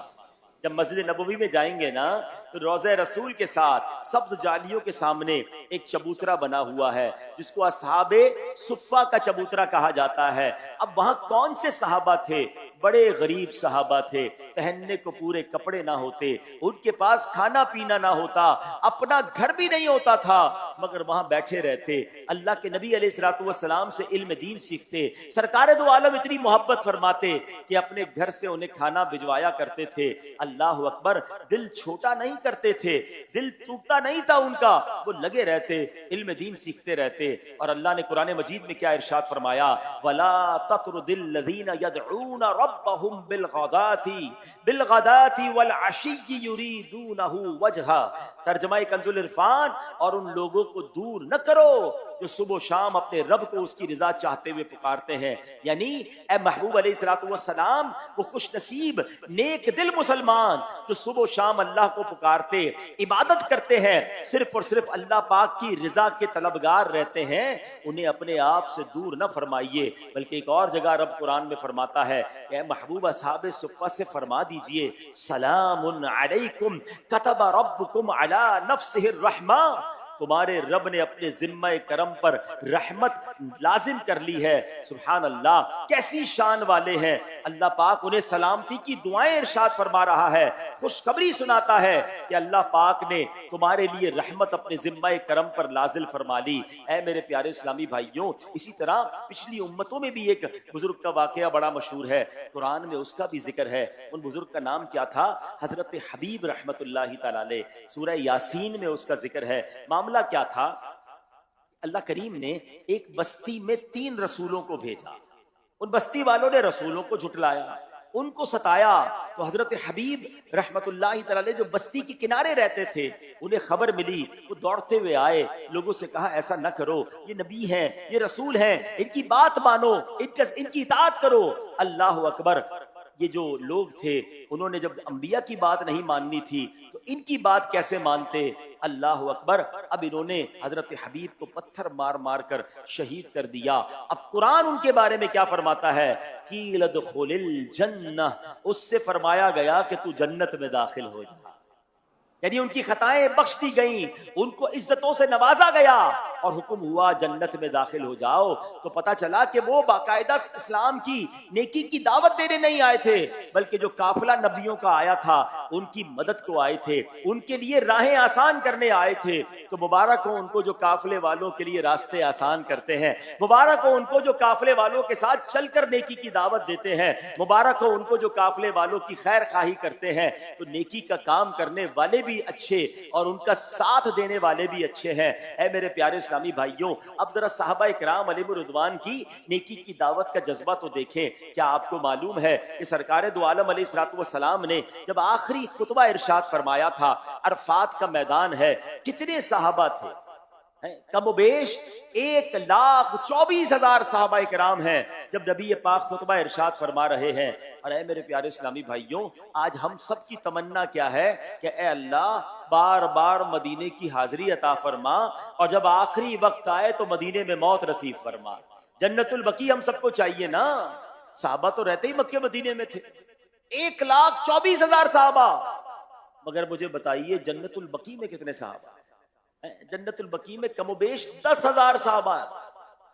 جب مسجد نبوی میں جائیں گے نا تو روضہ رسول کے ساتھ سبز جالیوں کے سامنے ایک چبوترا بنا ہوا ہے جس کو اصحاب صفہ کا چبوترا کہا جاتا ہے۔ اب وہاں کون سے صحابہ تھے؟ بڑے غریب صحابہ تھے، پہننے کو پورے کپڑے نہ ہوتے، ان کے پاس کھانا پینا نہ ہوتا، اپنا گھر بھی نہیں ہوتا تھا، مگر وہاں بیٹھے رہتے، اللہ کے نبی علیہ الصلوۃ والسلام سے علم دین سیکھتے۔ سرکار دو عالم اتنی محبت فرماتے کہ اپنے گھر سے انہیں کھانا بھجوایا کرتے تھے۔ اللہ اکبر، دل چھوٹا نہیں کرتے تھے، دل ٹوٹتا نہیں تھا ان کا، وہ لگے رہتے، علم دین سیکھتے رہتے۔ اور اللہ نے قرآن مجید میں کیا ارشاد فرمایا؟ وَلَا تَطْرُدِ الَّذِينَ يَدْعُونَ رَبَّهُمْ ربهم بالغداة والعشی یریدونہ وجہا. ترجمہ کنز العرفان، اور ان لوگوں کو دور نہ کرو جو صبح و شام اپنے رب کو اس کی رضا چاہتے ہوئے پکارتے ہیں. یعنی اے محبوب علیہ الصلوۃ والسلام، وہ خوش نصیب نیک دل مسلمان جو صبح و شام اللہ کو پکارتے، عبادت کرتے ہیں، صرف اور صرف اللہ پاک کی رضا کے طلبگار رہتے ہیں، انہیں اپنے آپ سے دور نہ فرمائیے. بلکہ ایک اور جگہ رب قرآن میں فرماتا ہے کہ اے محبوب اصحاب صفہ سے فرما دیجئے سلام علیکم کتب ربکم علی نفسہ الرحمہ، تمہارے رب نے اپنے ذمہ کرم پر رحمت لازم کر لی ہے. سبحان اللہ، کیسی شان والے ہیں. اللہ پاک انہیں سلامتی کی دعائیں ارشاد فرما رہا ہے، خوشخبری سناتا ہے کہ اللہ پاک نے تمہارے لیے رحمت اپنے ذمہ کرم پر نازل فرما لی. اے میرے پیارے اسلامی بھائیوں، اسی طرح پچھلی امتوں میں بھی ایک بزرگ کا واقعہ بڑا مشہور ہے، قرآن میں اس کا بھی ذکر ہے. ان بزرگ کا نام کیا تھا؟ حضرت حبیب رحمت اللہ تعالی علیہ. سورہ یاسین میں اس کا ذکر ہے. معاملہ کیا تھا؟ اللہ کریم نے ایک بستی میں 3 رسولوں کو بھیجا. ان بستی والوں نے رسولوں کو جھٹلایا، ان کو ستایا. تو حضرت حبیب رحمت اللہ تعالی جو بستی کے کنارے رہتے تھے، انہیں خبر ملی، وہ دوڑتے ہوئے آئے، لوگوں سے کہا ایسا نہ کرو، یہ نبی ہیں، یہ رسول ہیں، ان کی بات مانو، ان کی اطاعت کرو. اللہ اکبر. یہ جو لوگ تھے انہوں نے جب انبیاء کی بات نہیں ماننی تھی تو ان کی بات کیسے مانتے؟ اللہ اکبر. اب انہوں نے حضرت حبیب کو پتھر مار مار کر شہید کر دیا. اب قرآن ان کے بارے میں کیا فرماتا ہے؟ قیل ادخل الجنہ، اس سے فرمایا گیا کہ تو جنت میں داخل ہو جا. یعنی ان کی خطائیں بخش دی گئیں، ان کو عزتوں سے نوازا گیا اور حکم ہوا جنت میں داخل ہو جاؤ. تو پتا چلا کہ وہ باقاعدہ اسلام کی نیکی کی دعوت دینے نہیں آئے تھے، بلکہ جو قافلہ نبیوں کا آیا تھا ان کی مدد کو آئے تھے، ان کے لیے راہیں آسان کرنے آئے تھے. تو مبارک ہو ان کو جو قافلے والوں کے لیے راستے آسان کرتے ہیں، مبارک ہو ان کو جو قافلے والوں کے ساتھ چل کر نیکی کی دعوت دیتے ہیں، مبارک ہو ان کو جو قافلے والوں کی خیر خواہی کرتے ہیں. تو نیکی کا کام کرنے والے بھی اچھے اور ان کا ساتھ دینے والے بھی اچھے ہیں. اے میرے پیارے اسلامی بھائیوں، اب ذرا صحابہ کرام علیہم الرضوان کی نیکی کی دعوت کا جذبہ تو دیکھیں. کیا آپ کو معلوم ہے کہ سرکار دو عالم علیہ الصلوۃ والسلام نے جب آخری خطبہ ارشاد فرمایا تھا، عرفات کا میدان ہے، کتنے صحابہ تھے؟ کم و بیش 1,24,000 صحابہ کرام ہیں جب نبی پاک خطبہ ارشاد فرما رہے ہیں. اور اے میرے پیارے اسلامی بھائیوں، آج ہم سب کی تمنا کیا ہے کہ اے اللہ بار بار مدینے کی حاضری عطا فرما، اور جب آخری وقت آئے تو مدینے میں موت نصیب فرما. جنت البقیع ہم سب کو چاہیے نا. صحابہ تو رہتے ہی مکے مدینے میں تھے، 1,24,000 صحابہ. مگر مجھے بتائیے جنت البقیع میں کتنے صحابہ؟ جنت البقیع میں کم و بیش 10,000 صحابہ.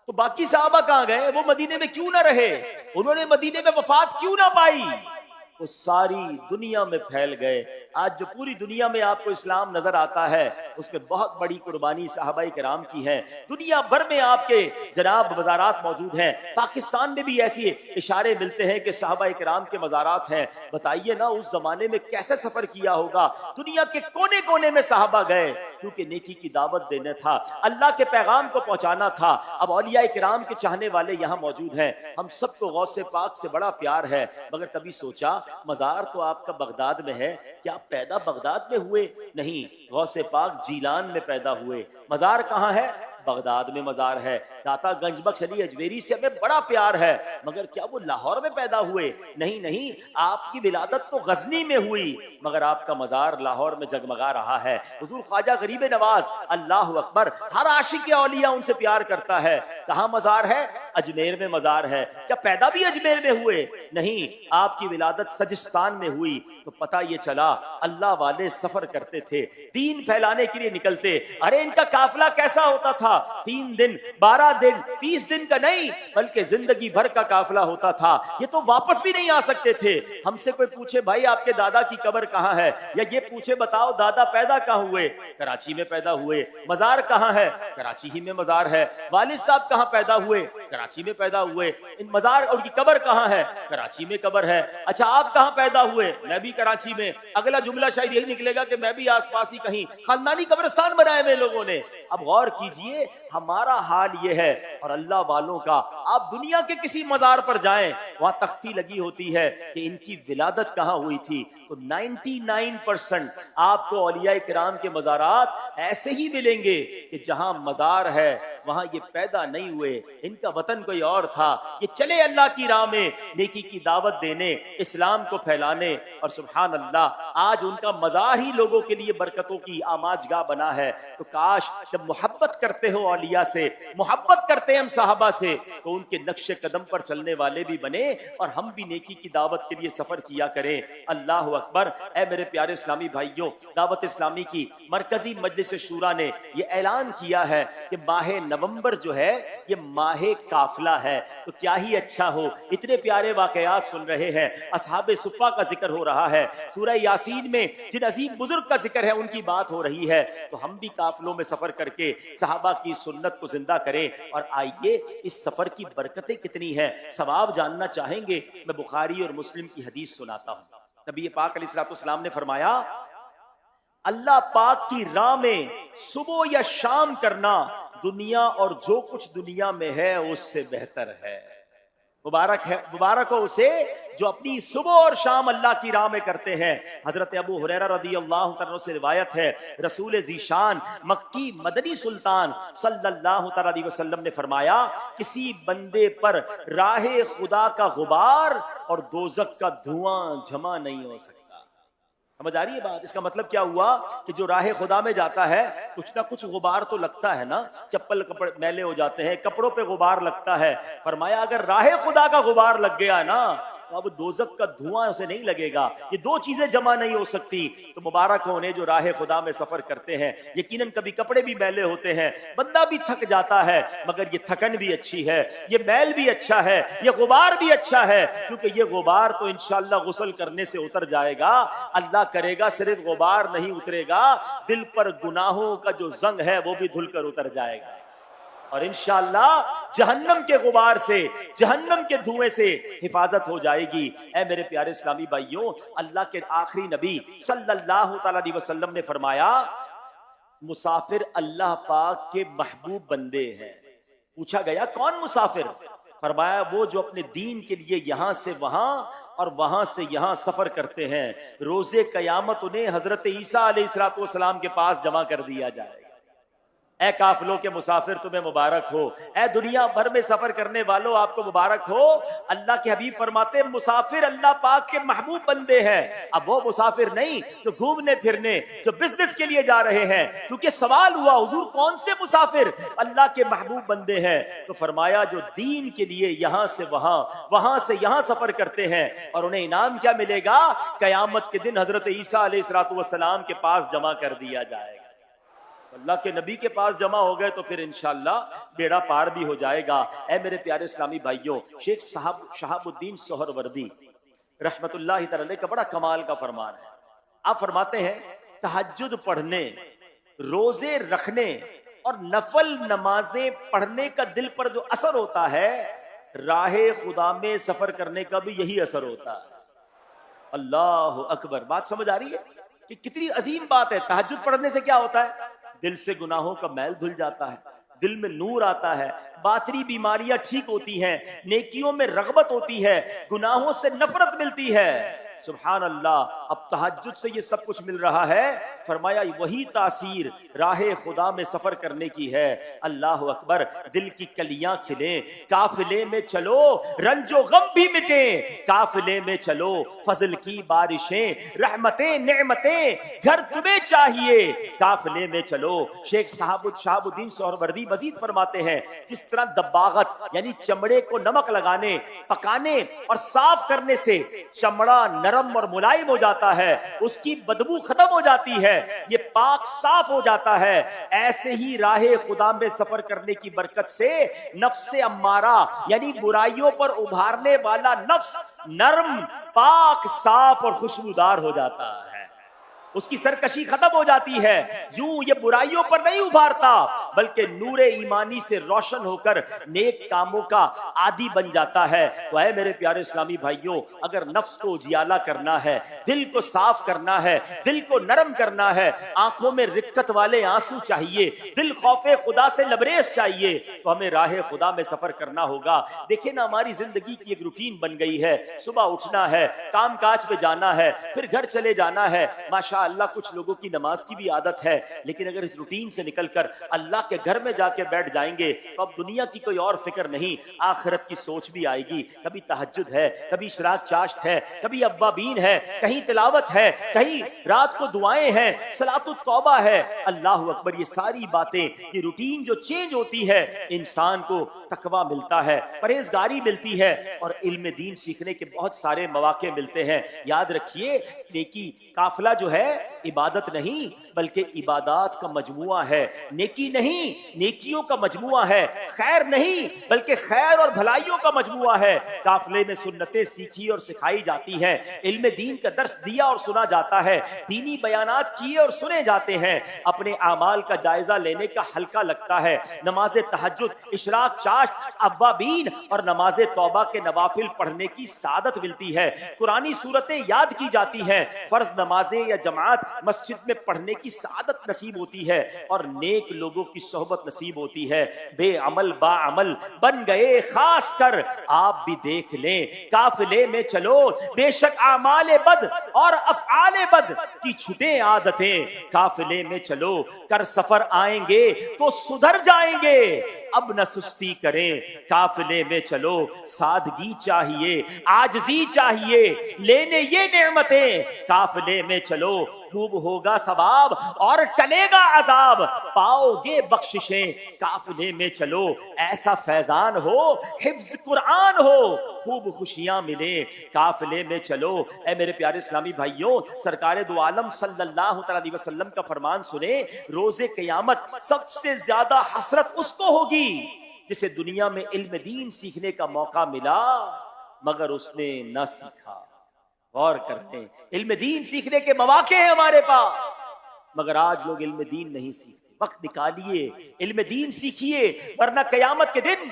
تو باقی صحابہ کہاں گئے؟ وہ مدینے میں کیوں نہ رہے؟ انہوں نے مدینے میں وفات کیوں نہ پائی؟ وہ ساری دنیا میں پھیل گئے. آج جو پوری دنیا میں آپ کو اسلام نظر آتا ہے اس میں بہت بڑی قربانی صحابہ کرام کی ہے. دنیا بھر میں آپ کے جناب مزارات موجود ہیں. پاکستان میں بھی ایسی اشارے ملتے ہیں کہ صحابہ کرام کے مزارات ہیں. بتائیے نا اس زمانے میں کیسے سفر کیا ہوگا. دنیا کے کونے کونے میں صحابہ گئے کیونکہ نیکی کی دعوت دینا تھا، اللہ کے پیغام کو پہنچانا تھا. اب اولیاء کرام کے چاہنے والے یہاں موجود ہیں. ہم سب کو غوث پاک سے بڑا پیار ہے، مگر کبھی سوچا مزار تو آپ کا بغداد میں ہے، کیا آپ پیدا بغداد میں ہوئے؟ نہیں، غوث پاک جیلان میں پیدا ہوئے. مزار کہاں ہے؟ بغداد میں مزار ہے. داتا گنج بخش علی اجمیری سے ہمیں بڑا پیار ہے، مگر کیا وہ لاہور میں پیدا ہوئے؟ نہیں نہیں، آپ کی ولادت تو غزنی میں ہوئی، مگر آپ کا مزار لاہور میں جگمگا رہا ہے. حضور خواجہ غریب نواز، اللہ اکبر، ہر عاشق اولیاء ان سے پیار کرتا ہے. کہاں مزار ہے؟ اجمیر میں مزار ہے. کیا پیدا بھی اجمیر میں ہوئے؟ نہیں، آپ کی ولادت سجستان میں ہوئی. تو پتہ یہ چلا اللہ والے سفر کرتے تھے، دین پھیلانے کے لیے نکلتے. ارے ان کا قافلہ کیسا ہوتا تھا؟ 3 دن 12 دن 30 دن کا نہیں بلکہ زندگی بھر کا قافلہ ہوتا تھا. یہ تو واپس بھی نہیں آ سکتے تھے. ہم سے کوئی پوچھے بھائی آپ کے دادا کی قبر کہاں ہے، یا یہ پوچھے بتاؤ دادا پیدا کہاں ہوئے؟ کراچی میں پیدا ہوئے. مزار کہاں ہے؟ کراچی ہی میں مزار ہے. والد صاحب کہاں پیدا ہوئے؟ کراچی میں پیدا ہوئے. ان مزار اور کی قبر کہاں ہے؟ کراچی میں قبر ہے. اچھا آپ کہاں پیدا ہوئے؟ میں بھی کراچی میں. اگلا جملہ شاید یہی نکلے گا کہ میں بھی آس پاس ہی کہیں. خاندانی قبرستان بنائے ہوئے لوگوں نے. اب غور کیجئے ہمارا حال یہ ہے اور اللہ والوں کا. آپ دنیا کے کسی مزار پر جائیں, وہاں تختی لگی ہوتی ہے کہ ان کی ولادت کہاں ہوئی تھی, تو 99% آپ کو اولیاء کرام کے مزارات ایسے ہی ملیں گے کہ جہاں مزار ہے وہاں یہ پیدا نہیں ہوئے, ان کا وطن کوئی اور تھا, یہ چلے اللہ کی راہ میں نیکی کی دعوت دینے, اسلام کو پھیلانے, اور سبحان اللہ آج ان کا مزار ہی لوگوں کے لیے برکتوں کی آماجگاہ بنا ہے. تو کاش جب محبت کرتے ہو اولیاء سے, محبت کرتے ہیں ہم صحابہ سے, تو ان کے نقش قدم پر چلنے والے بھی بنے اور ہم بھی نیکی کی دعوت کے لیے سفر کیا کریں. اللہ اکبر. اے میرے پیارے اسلامی بھائیوں, دعوت اسلامی کی مرکزی مجلس شورا نے یہ اعلان کیا ہے کہ ماہ نومبر جو ہے یہ ماہ قافلہ ہے. تو کیا ہی اچھا ہو, اتنے پیارے واقعات سن رہے ہیں, اصحاب صفہ کا ذکر ہو رہا ہے, سورہ یاسین میں جن عظیم بزرگ کا ذکر ہے ان کی بات ہو رہی ہے, تو ہم بھی قافلوں میں سفر کر کے صحابہ کی سنت کو زندہ کریں. اور آئیے اس سفر کی برکتیں کتنی ہیں, ثواب جاننا چاہیں گے, میں بخاری اور مسلم کی حدیث سناتا ہوں. نبی پاک علیہ الصلوۃ والسلام نے فرمایا, اللہ پاک کی راہ میں صبح یا شام کرنا دنیا اور جو کچھ دنیا میں ہے اس سے بہتر ہے. مبارک ہو اسے جو اپنی صبح اور شام اللہ کی راہ میں کرتے ہیں. حضرت ابو ہریرہ رضی اللہ تعالیٰ سے روایت ہے, رسول ذیشان مکی مدنی سلطان صلی اللہ تعالیٰ علیہ وسلم نے فرمایا, کسی بندے پر راہ خدا کا غبار اور دوزخ کا دھواں جمع نہیں ہو سکتا. سمجھ آ رہی ہے بات؟ اس کا مطلب کیا ہوا کہ جو راہ خدا میں جاتا ہے کچھ نہ کچھ غبار تو لگتا ہے نا, چپل کپڑے میلے ہو جاتے ہیں, کپڑوں پہ غبار لگتا ہے. فرمایا اگر راہ خدا کا غبار لگ گیا نا تو اب دوزخ کا دھواں اسے نہیں لگے گا. یہ دو چیزیں جمع نہیں ہو سکتی. تو مبارک ہونے جو راہ خدا میں سفر کرتے ہیں. یقیناً کبھی کپڑے بھی میلے ہوتے ہیں, بندہ بھی تھک جاتا ہے, مگر یہ تھکن بھی اچھی ہے, یہ میل بھی اچھا ہے, یہ غبار بھی اچھا ہے, کیونکہ یہ غبار تو انشاءاللہ غسل کرنے سے اتر جائے گا. اللہ کرے گا صرف غبار نہیں اترے گا, دل پر گناہوں کا جو زنگ ہے وہ بھی دھل کر اتر جائے گا, اور انشاءاللہ جہنم کے غبار سے, جہنم کے دھوئیں سے حفاظت ہو جائے گی. اے میرے پیارے اسلامی بھائیوں, اللہ کے آخری نبی صلی اللہ تعالیٰ علیہ وسلم نے فرمایا, مسافر اللہ پاک کے محبوب بندے ہیں. پوچھا گیا کون مسافر؟ فرمایا وہ جو اپنے دین کے لیے یہاں سے وہاں اور وہاں سے یہاں سفر کرتے ہیں. روز قیامت انہیں حضرت عیسیٰ علیہ السلام کے پاس جمع کر دیا جائے گا. اے قافلوں کے مسافر تمہیں مبارک ہو, اے دنیا بھر میں سفر کرنے والوں آپ کو مبارک ہو. اللہ کے حبیب فرماتے ہیں مسافر اللہ پاک کے محبوب بندے ہیں. اب وہ مسافر نہیں جو گھومنے پھرنے, جو بزنس کے لیے جا رہے ہیں, کیونکہ سوال ہوا حضور کون سے مسافر؟ اللہ کے محبوب بندے ہیں. تو فرمایا جو دین کے لیے یہاں سے وہاں, وہاں سے یہاں سفر کرتے ہیں, اور انہیں انعام کیا ملے گا؟ قیامت کے دن حضرت عیسیٰ علیہ السلام کے پاس جمع کر دیا جائے گا. اللہ کے نبی کے پاس جمع ہو گئے تو پھر انشاءاللہ بیڑا پار بھی ہو جائے گا. اے میرے پیارے اسلامی بھائیوں, شیخ صاحب شہاب الدین سہروردی رحمت اللہ تعالی علیہ کا بڑا کمال کا فرمان ہے. آپ فرماتے ہیں تہجد پڑھنے, روزے رکھنے اور نفل نمازیں پڑھنے کا دل پر جو اثر ہوتا ہے, راہ خدا میں سفر کرنے کا بھی یہی اثر ہوتا ہے. اللہ اکبر. بات سمجھ آ رہی ہے کہ کتنی عظیم بات ہے؟ تہجد پڑھنے سے کیا ہوتا ہے؟ دل سے گناہوں کا میل دھل جاتا ہے, دل میں نور آتا ہے, باطنی بیماریاں ٹھیک ہوتی ہیں, نیکیوں میں رغبت ہوتی ہے, گناہوں سے نفرت ملتی ہے. سبحان اللہ. اب تہجد سے یہ سب کچھ مل رہا ہے. فرمایا وہی تاثیر راہ خدا میں سفر کرنے کی ہے. اللہ اکبر. دل کی کلیاں کھلیں, قافلے میں چلو رنج و غم بھی مٹیں, قافلے میں چلو فضل کی بارشیں, رحمتیں نعمتیں گھر تمہیں چاہیے, قافلے میں چلو. شیخ شہاب الدین سہروردی مزید فرماتے ہیں جس طرح دباغت یعنی چمڑے کو نمک لگانے, پکانے اور صاف کرنے سے چمڑا نرم اور ملائم ہو جاتا ہے, اس کی بدبو ختم ہو جاتی ہے, یہ پاک صاف ہو جاتا ہے, ایسے ہی راہ خدا میں سفر کرنے کی برکت سے نفس امارہ یعنی برائیوں پر ابھارنے والا نفس نرم, پاک, صاف اور خوشبودار ہو جاتا ہے. اس کی سرکشی ختم ہو جاتی ہے. یوں یہ برائیوں پر نہیں ابھارتا بلکہ نور ایمانی سے روشن ہو کر نیک کاموں کا عادی بن جاتا ہے. تو اے میرے پیارے اسلامی بھائیوں، اگر نفس کو اجیالہ کرنا ہے، دل کو صاف کرنا ہے، دل کو نرم کرنا ہے، آنکھوں میں رقت والے آنسو چاہیے، دل خوف خدا سے لبریز چاہیے، تو ہمیں راہ خدا میں سفر کرنا ہوگا. دیکھیں نا، ہماری زندگی کی ایک روٹین بن گئی ہے. صبح اٹھنا ہے، کام کاج پہ جانا ہے، پھر گھر چلے جانا ہے. ماشاء اللہ کچھ لوگوں کی نماز کی بھی عادت ہے، لیکن اگر اس روٹین سے نکل کر اللہ کے گھر میں جا کے بیٹھ جائیں گے تو اب دنیا کی کوئی اور فکر نہیں، آخرت کی سوچ بھی آئے گی. کبھی تہجد ہے، کبھی اشراق چاشت ہے، کبھی اوابین ہے، کہیں تلاوت ہے، کہیں رات کو دعائیں ہیں، صلاۃ التوبہ ہے. اللہ اکبر. یہ ساری باتیں، یہ روٹین جو چینج ہوتی ہے، انسان کو تقویٰ ملتا ہے، پرہیزگاری ملتی ہے، اور علم دین سیکھنے کے بہت سارے مواقع ملتے ہیں. یاد رکھیے، نیکی قافلہ جو ہے عبادت نہیں بلکہ عبادات کا مجموعہ ہے. نیکی نہیں، نیکیوں کا مجموعہ ہے. خیر نہیں بلکہ خیر اور بھلائیوں کا مجموعہ ہے. قافلے میں سنتیں سیکھی اور سکھائی جاتی ہیں، علم دین کا درس دیا اور سنا جاتا ہے، دینی بیانات کیے اور سنے جاتے ہیں، اپنے اعمال کا جائزہ لینے کا حلقہ لگتا ہے. نماز تہجد، اشراق چاشت، اوابین اور نماز توبہ کے نوافل پڑھنے کی سعادت ملتی ہے. قرآنی صورتیں یاد کی جاتی ہیں، فرض نمازیں یا جماعت مسجد میں پڑھنے کی سعادت نصیب ہوتی ہے، اور نیک لوگوں کی صحبت نصیب ہوتی ہے. بے عمل با عمل بن گئے خاص کر آپ بھی دیکھ لیں. قافلے میں چلو، بے شک اعمال بد اور افعال بد کی چھٹیں عادتیں. قافلے میں چلو، کر سفر آئیں گے تو سدھر جائیں گے. اب نہ سستی کریں، قافلے میں چلو، سادگی چاہیے، عاجزی چاہیے، لینے یہ نعمتیں. قافلے میں چلو، خوب ہوگا ثواب اور ٹلے گا عذاب، پاؤ گے بخششیں. قافلے میں چلو، ایسا فیضان ہو، حفظ قرآن ہو، خوب خوشیاں ملے. قافلے میں چلو. اے میرے پیارے اسلامی بھائیوں، سرکار دو عالم صلی اللہ علیہ وسلم کا فرمان سنیں، روز قیامت سب سے زیادہ حسرت اس کو ہوگی جسے دنیا میں علم دین سیکھنے کا موقع ملا مگر اس نے نہ سیکھا. غور کرتے ہیں، علم دین سیکھنے کے مواقع ہیں ہمارے پاس، مگر آج لوگ علم دین نہیں سیکھتے. وقت نکالیے، علم دین سیکھیے، ورنہ قیامت کے دن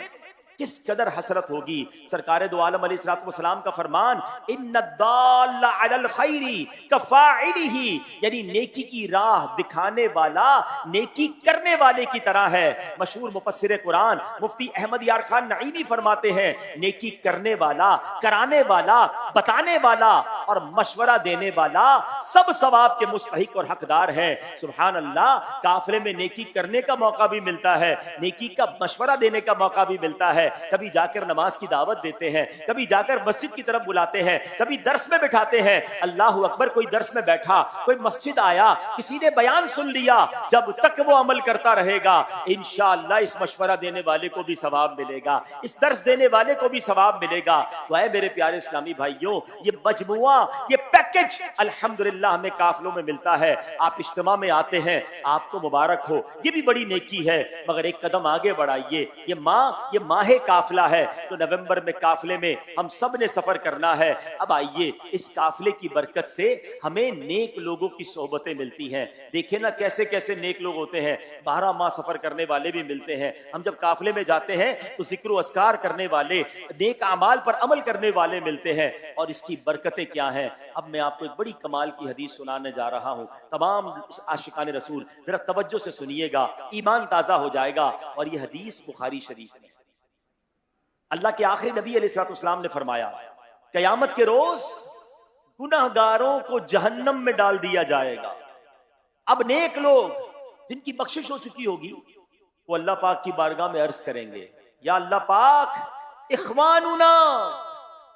کس قدر حسرت ہوگی. سرکار دو عالم علیہ الصلوۃ والسلام کا فرمان، ان الضال علی الخیر کفاعلہ، یعنی نیکی کی راہ دکھانے والا نیکی کرنے والے کی طرح ہے. مشہور مفسر قرآن مفتی احمد یار خان نعیمی فرماتے ہیں، نیکی کرنے والا، کرانے والا، بتانے والا اور مشورہ دینے والا سب ثواب کے مستحق اور حقدار ہیں. سبحان اللہ. قافلے میں نیکی کرنے کا موقع بھی ملتا ہے، نیکی کا مشورہ دینے کا موقع بھی ملتا ہے. کبھی جا کر نماز کی دعوت دیتے ہیں، کبھی جا کر مسجد کی طرف بلاتے ہیں، کبھی درس میں بٹھاتے ہیں. اللہ اکبر. کوئی درس میں بیٹھا، کوئی مسجد آیا، کسی نے بیان سن لیا، جب تک وہ عمل کرتا رہے گا انشاءاللہ اس مشورہ دینے والے کو بھی ثواب ملے گا، اس درس دینے والے کو بھی ثواب ملے گا. تو اے میرے پیارے اسلامی بھائیوں، یہ مجموعہ، یہ پیکج الحمدللہ ہمیں قافلوں میں ملتا ہے. آپ اجتماع میں آتے ہیں، آپ کو مبارک ہو، یہ بھی بڑی نیکی ہے، مگر ایک قدم آگے بڑھائیے. یہ ماہ قافلہ ہے، تو نومبر میں قافلے میں ہم سب نے سفر کرنا ہے. اب آئیے، اس قافلے کی برکت سے ہمیں نیک لوگوں کی صحبتیں ملتی ہیں. دیکھیں نا کیسے کیسے نیک لوگ ہوتے ہیں، 12 ماہ سفر کرنے والے بھی ملتے ہیں. ہم جب قافلے میں جاتے ہیں تو ذکر و اذکار کرنے والے، نیک اعمال پر عمل کرنے والے ملتے ہیں. اور اس کی برکتیں کیا ہیں؟ اب میں آپ کو ایک بڑی کمال کی حدیث سنانے جا رہا ہوں. تمام عاشقان رسول ذرا توجہ سے سنیے گا، ایمان تازہ ہو جائے گا. اور یہ حدیث بخاری شریف میں، اللہ کے آخری نبی علیہ الصلوۃ والسلام نے فرمایا، قیامت کے روز گناہگاروں کو جہنم میں ڈال دیا جائے گا. اب نیک لوگ جن کی بخشش ہو چکی ہوگی وہ اللہ پاک کی بارگاہ میں عرض کریں گے، یا اللہ پاک، اخواننا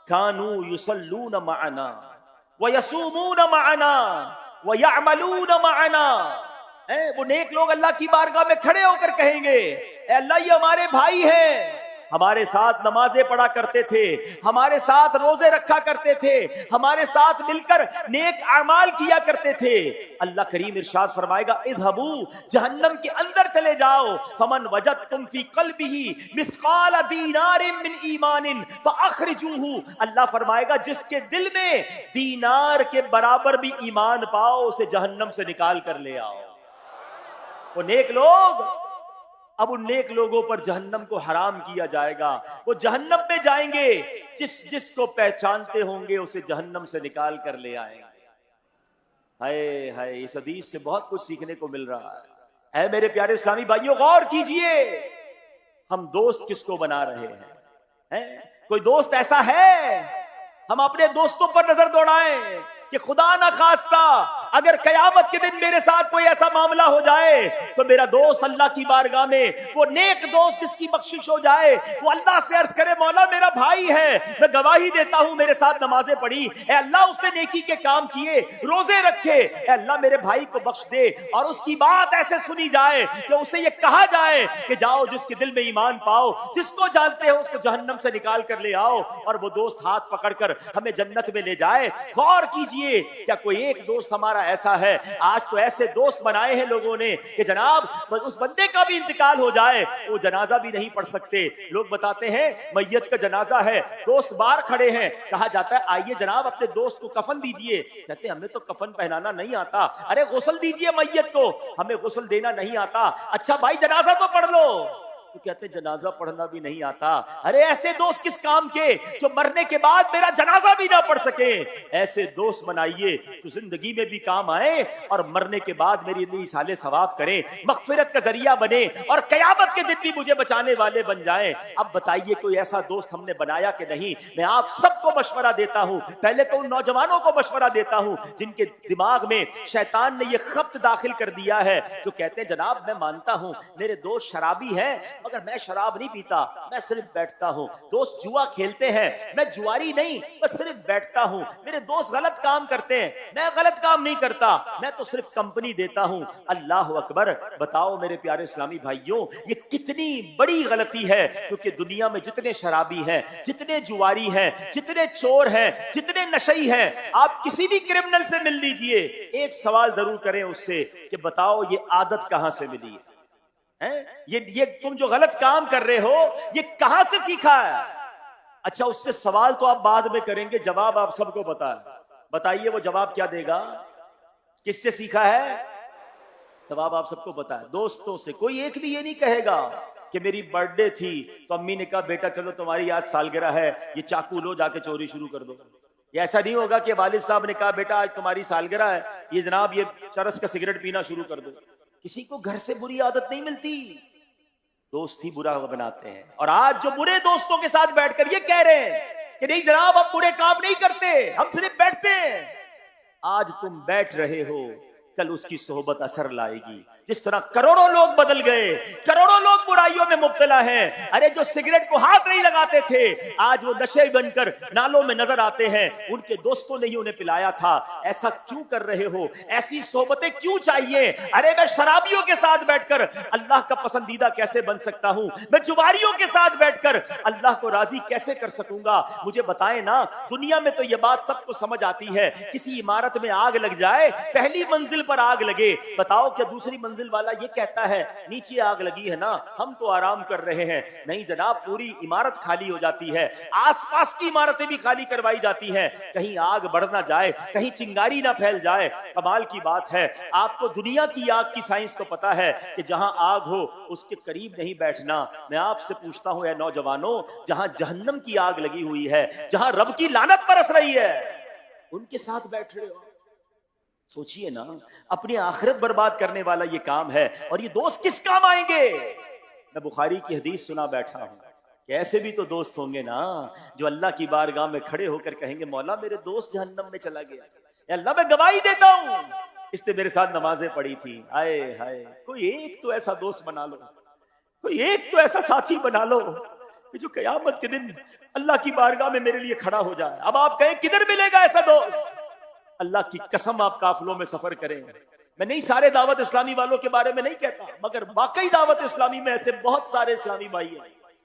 کانوا یصلون معنا ویصومون معنا ویعملون معنا. وہ نیک لوگ اللہ کی بارگاہ میں کھڑے ہو کر کہیں گے، اے اللہ یہ ہمارے بھائی ہیں، ہمارے ساتھ نمازیں پڑھا کرتے تھے، ہمارے ساتھ روزے رکھا کرتے تھے، ہمارے ساتھ مل کر نیک اعمال کیا کرتے تھے۔ اللہ کریم ارشاد فرمائے گا اذهبوا، جہنم کے اندر چلے جاؤ، فمن وجدتم فی قلبہ مثقال دینار من ایمان فاخرجوہ، اللہ فرمائے گا جس کے دل میں دینار کے برابر بھی ایمان پاؤ اسے جہنم سے نکال کر لے آؤ۔ وہ نیک لوگ، اب ان نیک لوگوں پر جہنم کو حرام کیا جائے گا، وہ جہنم میں جائیں گے، جس کو پہچانتے ہوں گے اسے جہنم سے نکال کر لے آئیں گے۔ ہائے ہائے، اس حدیث سے بہت کچھ سیکھنے کو مل رہا ہے۔ اے میرے پیارے اسلامی بھائیوں، غور کیجئے ہم دوست کس کو بنا رہے ہیں؟ کوئی دوست ایسا ہے ہم اپنے دوستوں پر نظر دوڑائیں کہ خدا نہ خواستہ اگر قیامت کے دن میرے ساتھ کوئی ایسا معاملہ ہو جائے تو میرا دوست اللہ کی بارگاہ میں، وہ نیک دوست جس کی بخشش ہو جائے، وہ اللہ سے عرض کرے مولا میرا بھائی ہے، میں گواہی دیتا ہوں میرے ساتھ نمازیں پڑھی، اے اللہ اس نے نیکی کے کام کیے، روزے رکھے، اے اللہ میرے بھائی کو بخش دے، اور اس کی بات ایسے سنی جائے کہ اسے یہ کہا جائے کہ جاؤ جس کے دل میں ایمان پاؤ، جس کو جانتے ہو اس کو جہنم سے نکال کر لے آؤ، اور وہ دوست ہاتھ پکڑ کر ہمیں جنت میں لے جائے۔ غور کیجئے کیا کوئی ایک دوست ہمارا ایسا ہے؟ آج تو ایسے دوست بنائے ہیں لوگوں نے کہ جناب اس بندے کا بھی انتقال ہو جائے وہ جنازہ بھی نہیں پڑھ سکتے۔ لوگ بتاتے ہیں میت کا جنازہ ہے، دوست باہر کھڑے ہیں، کہا جاتا ہے آئیے جناب اپنے دوست کو کفن دیجئے، کہتے ہیں ہمیں تو کفن پہنانا نہیں آتا۔ ارے غسل دیجئے میت کو، ہمیں غسل دینا نہیں آتا۔ اچھا بھائی جنازہ تو پڑھ لو، تو کہتے ہیں جنازہ پڑھنا بھی نہیں آتا۔ ارے ایسے دوست کس کام کے جو مرنے کے بعد میرا جنازہ بھی نہ پڑھ سکے؟ ایسے دوست بنائیے جو زندگی میں بھی کام آئے اور مرنے کے بعد میرے لیے ایصال ثواب کریں، مغفرت کا ذریعہ بنے، اور قیامت کے دن بھی مجھے بچانے والے بن جائیں۔ اب بتائیے کوئی ایسا دوست ہم نے بنایا کہ نہیں؟ میں آپ سب کو مشورہ دیتا ہوں، پہلے تو ان نوجوانوں کو مشورہ دیتا ہوں جن کے دماغ میں شیطان نے یہ خبط داخل کر دیا ہے، جو کہتے ہیں جناب میں مانتا ہوں میرے دوست شرابی ہیں مگر میں شراب نہیں پیتا، میں صرف بیٹھتا ہوں۔ دوست جوا کھیلتے ہیں، میں جواری نہیں، میں صرف بیٹھتا ہوں۔ میرے دوست غلط کام کرتے ہیں، میں غلط کام نہیں کرتا، میں تو صرف کمپنی دیتا ہوں۔ اللہ اکبر! بتاؤ میرے پیارے اسلامی بھائیوں یہ کتنی بڑی غلطی ہے، کیونکہ دنیا میں جتنے شرابی ہیں، جتنے جواری ہیں، جتنے چور ہیں، جتنے نشئی ہیں، آپ کسی بھی کرمنل سے مل لیجئے، ایک سوال ضرور کریں اس سے کہ بتاؤ یہ عادت کہاں سے ملی ہے؟ یہ تم جو غلط کام کر رہے ہو یہ کہاں سے سیکھا ہے؟ اچھا اس سے سوال تو آپ بعد میں کریں گے، جواب آپ سب کو پتا ہے، بتائیے وہ جواب کیا دے گا؟ کس سے سیکھا ہے؟ جواب آپ سب کو پتا ہے، دوستوں سے۔ کوئی ایک بھی یہ نہیں کہے گا کہ میری برتھ ڈے تھی تو امی نے کہا بیٹا چلو تمہاری آج سالگرہ ہے، یہ چاقو لو جا کے چوری شروع کر دو۔ یہ ایسا نہیں ہوگا کہ والد صاحب نے کہا بیٹا آج تمہاری سالگرہ ہے، یہ جناب یہ چرس کا سگریٹ پینا شروع کر دو۔ کسی کو گھر سے بری عادت نہیں ملتی، دوست ہی برا بناتے ہیں۔ اور آج جو برے دوستوں کے ساتھ بیٹھ کر یہ کہہ رہے ہیں کہ نہیں جناب ہم برے کام نہیں کرتے، ہم صرف بیٹھتے ہیں، آج تم بیٹھ رہے ہو کل اس کی صحبت اثر لائے گی۔ جس طرح کروڑوں لوگ بدل گئے، کروڑوں لوگ برائیوں میں مبتلا ہیں۔ ارے جو سگریٹ کو ہاتھ نہیں لگاتے تھے آج وہ نشے بن کر نالوں میں نظر آتے ہیں، ان کے دوستوں نے ہی انہیں پلایا تھا۔ ایسا کیوں کر رہے ہو؟ ایسی صحبتیں کیوں چاہیے؟ ارے میں شرابیوں کے ساتھ بیٹھ کر اللہ کا پسندیدہ کیسے بن سکتا ہوں؟ میں جواریوں کے ساتھ بیٹھ کر اللہ کو راضی کیسے کر سکوں گا؟ مجھے بتائیں نا، دنیا میں تو یہ بات سب کو سمجھ آتی ہے، کسی عمارت میں آگ لگ جائے، پہلی منزل پر آگ لگے، بتاؤ کیا دوسری منزل والا یہ کہتا ہے نیچے آگ لگی ہے نا ہم تو آرام کر رہے ہیں؟ نہیں جناب، پوری عمارت خالی ہو جاتی ہے، آس پاس کی عمارتیں بھی خالی کروائی جاتی ہیں، کہیں آگ بڑھ نہ جائے، کہیں چنگاری نہ پھیل جائے۔ کمال کی بات ہے، آپ کو دنیا کی آگ کی سائنس تو پتا ہے کہ جہاں آگ ہو اس کے قریب نہیں بیٹھنا۔ میں آپ سے پوچھتا ہوں اے نوجوانوں، جہاں جہنم کی آگ لگی ہوئی ہے، جہاں رب کی لعنت برس رہی ہے، ان کے ساتھ بیٹھ رہے ہو؟ سوچئے نا، اپنی آخرت برباد کرنے والا یہ کام ہے، اور یہ دوست کس کام آئیں گے؟ میں بخاری کی حدیث سنا بیٹھا ہوں کہ ایسے بھی تو دوست ہوں گے نا جو اللہ کی بارگاہ میں کھڑے ہو کر کہیں گے مولا میرے دوست جہنم میں چلا گیا، اے اللہ میں گواہی دیتا ہوں اس نے میرے ساتھ نمازیں پڑھی تھی۔ ہائے ہائے، کوئی ایک تو ایسا دوست بنا لو، کوئی ایک تو ایسا ساتھی بنا لو کہ جو قیامت کے دن اللہ کی بارگاہ میں میرے لیے کھڑا ہو جائے۔ اب آپ کہیں کدھر ملے گا ایسا دوست؟ اللہ کی قسم آپ قافلوں میں سفر کریں۔ میں نہیں سارے دعوت اسلامی والوں کے بارے میں نہیں کہتا، مگر واقعی دعوت اسلامی میں ایسے بہت سارے اسلامی بھائی ہیں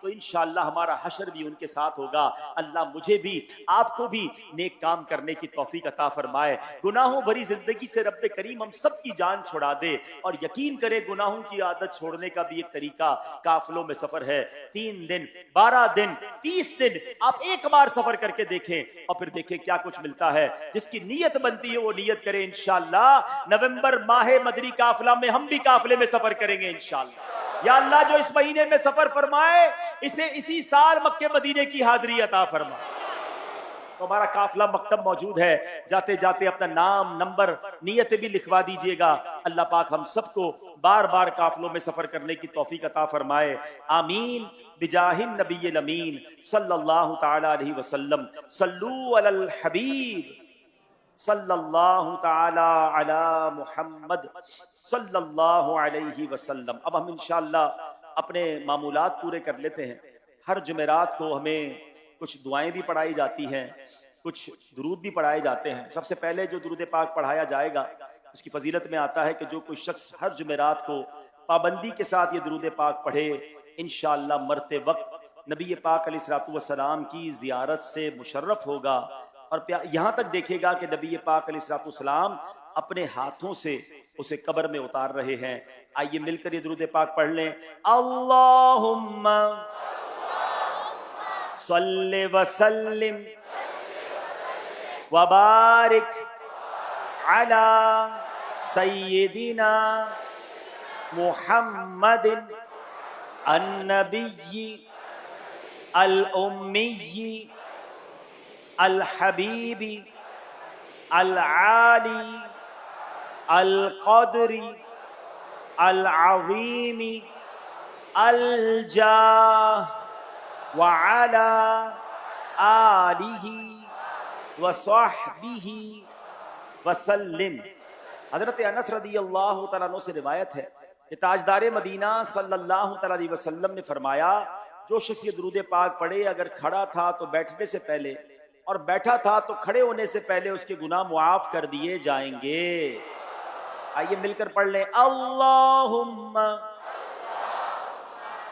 تو انشاءاللہ ہمارا حشر بھی ان کے ساتھ ہوگا۔ اللہ مجھے بھی آپ کو بھی نیک کام کرنے کی توفیق عطا فرمائے، گناہوں بھری زندگی سے رب کریم ہم سب کی جان چھڑا دے، اور یقین کرے گناہوں کی عادت چھوڑنے کا بھی ایک طریقہ قافلوں میں سفر ہے۔ 3 دن 12 دن 30 دن آپ ایک بار سفر کر کے دیکھیں اور پھر دیکھیں کیا کچھ ملتا ہے۔ جس کی نیت بنتی ہے وہ نیت کرے، انشاءاللہ نومبر ماہ مدنی قافلہ میں ہم بھی قافلے میں سفر کریں گے انشاءاللہ۔ یا اللہ جو اس مہینے میں سفر فرمائے اسے اسی سال مکہ مدینے کی حاضری عطا فرمائے۔ تو ہمارا قافلہ مکتب موجود ہے، جاتے جاتے اپنا نام نمبر نیت بھی لکھوا دیجئے گا۔ اللہ پاک ہم سب کو بار بار قافلوں میں سفر کرنے کی توفیق عطا فرمائے، آمین بجاہ النبی الامین صلی اللہ تعالی علیہ وسلم۔ صلو علی الحبیب صلی اللہ تعالی علی محمد صلی اللہ علیہ وسلم۔ اب ہم انشاءاللہ اپنے معمولات پورے کر لیتے ہیں۔ ہر جمعرات کو ہمیں کچھ دعائیں بھی پڑھائی جاتی ہیں، کچھ درود بھی پڑھائے جاتے ہیں۔ سب سے پہلے جو درود پاک پڑھایا جائے گا اس کی فضیلت میں آتا ہے کہ جو کوئی شخص ہر جمعرات کو پابندی کے ساتھ یہ درود پاک پڑھے انشاءاللہ مرتے وقت نبی پاک علیہ الصلوۃ والسلام کی زیارت سے مشرف ہوگا، اور یہاں تک دیکھے گا کہ نبی پاک علیہ الصلوۃ والسلام اپنے ہاتھوں سے اسے قبر میں اتار رہے ہیں۔ آئیے مل کر یہ درود پاک پڑھ لیں۔ اللہم صلی وسلم وبارک علی سیدنا محمد النبی الامی الحبیب العالی القدر العظیم الجاہ وعلى آلہ وصحبہ وسلم۔ حضرت انس رضی اللہ تعالیٰ عنہ سے روایت ہے کہ تاجدار مدینہ صلی اللہ تعالیٰ علیہ وسلم نے فرمایا جو شخص یہ درود پاک پڑھے اگر کھڑا تھا تو بیٹھنے سے پہلے اور بیٹھا تھا تو کھڑے ہونے سے پہلے اس کے گناہ معاف کر دیے جائیں گے۔ آئیے مل کر پڑھ لیں۔ اللہم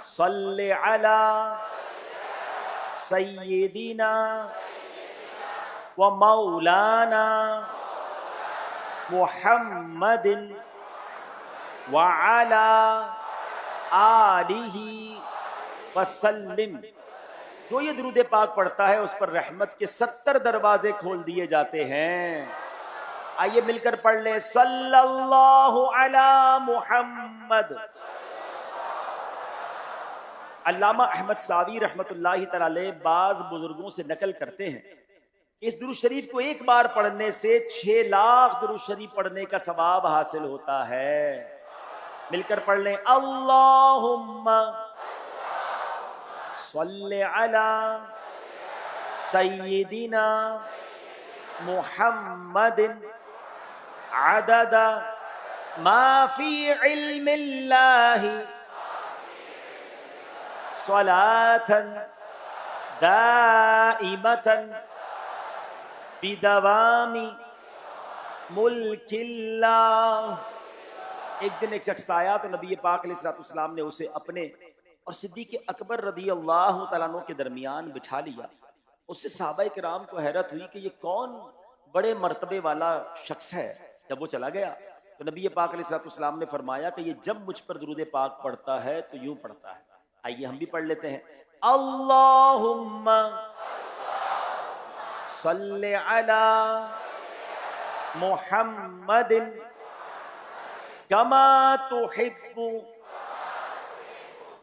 صلی علی سیدنا و مولانا محمد وعلی آلہ وسلم۔ جو یہ درود پاک پڑھتا ہے اس پر رحمت کے 70 دروازے کھول دیے جاتے ہیں۔ آئیے مل کر پڑھ لیں۔ صلی اللہ علی محمد۔ علامہ احمد ساوی رحمۃ اللہ تعالی علیہ بعض بزرگوں سے نقل کرتے ہیں کہ اس درود شریف کو ایک بار پڑھنے سے 6 لاکھ درود شریف پڑھنے کا ثواب حاصل ہوتا ہے۔ مل کر پڑھ لیں۔ اللہم صلی علی سیدنا محمد عدد ما فی علم اللہ صلاة دائمة بدوام ملک اللہ۔ ایک دن ایک شخص آیا تو نبی پاک علیہ السلام نے اسے اپنے اور صدیق اکبر رضی اللہ تعالیٰ عنہ کے درمیان بٹھا لیا۔ اس سے صحابہ کرام کو حیرت ہوئی کہ یہ کون بڑے مرتبے والا شخص ہے۔ جب وہ چلا گیا تو نبی پاک علیہ السلام نے فرمایا کہ یہ جب مجھ پر درود پاک پڑھتا ہے تو یوں پڑھتا ہے۔ آئیے ہم بھی پڑھ لیتے ہیں۔ اللہم صلی علی محمد کما تحب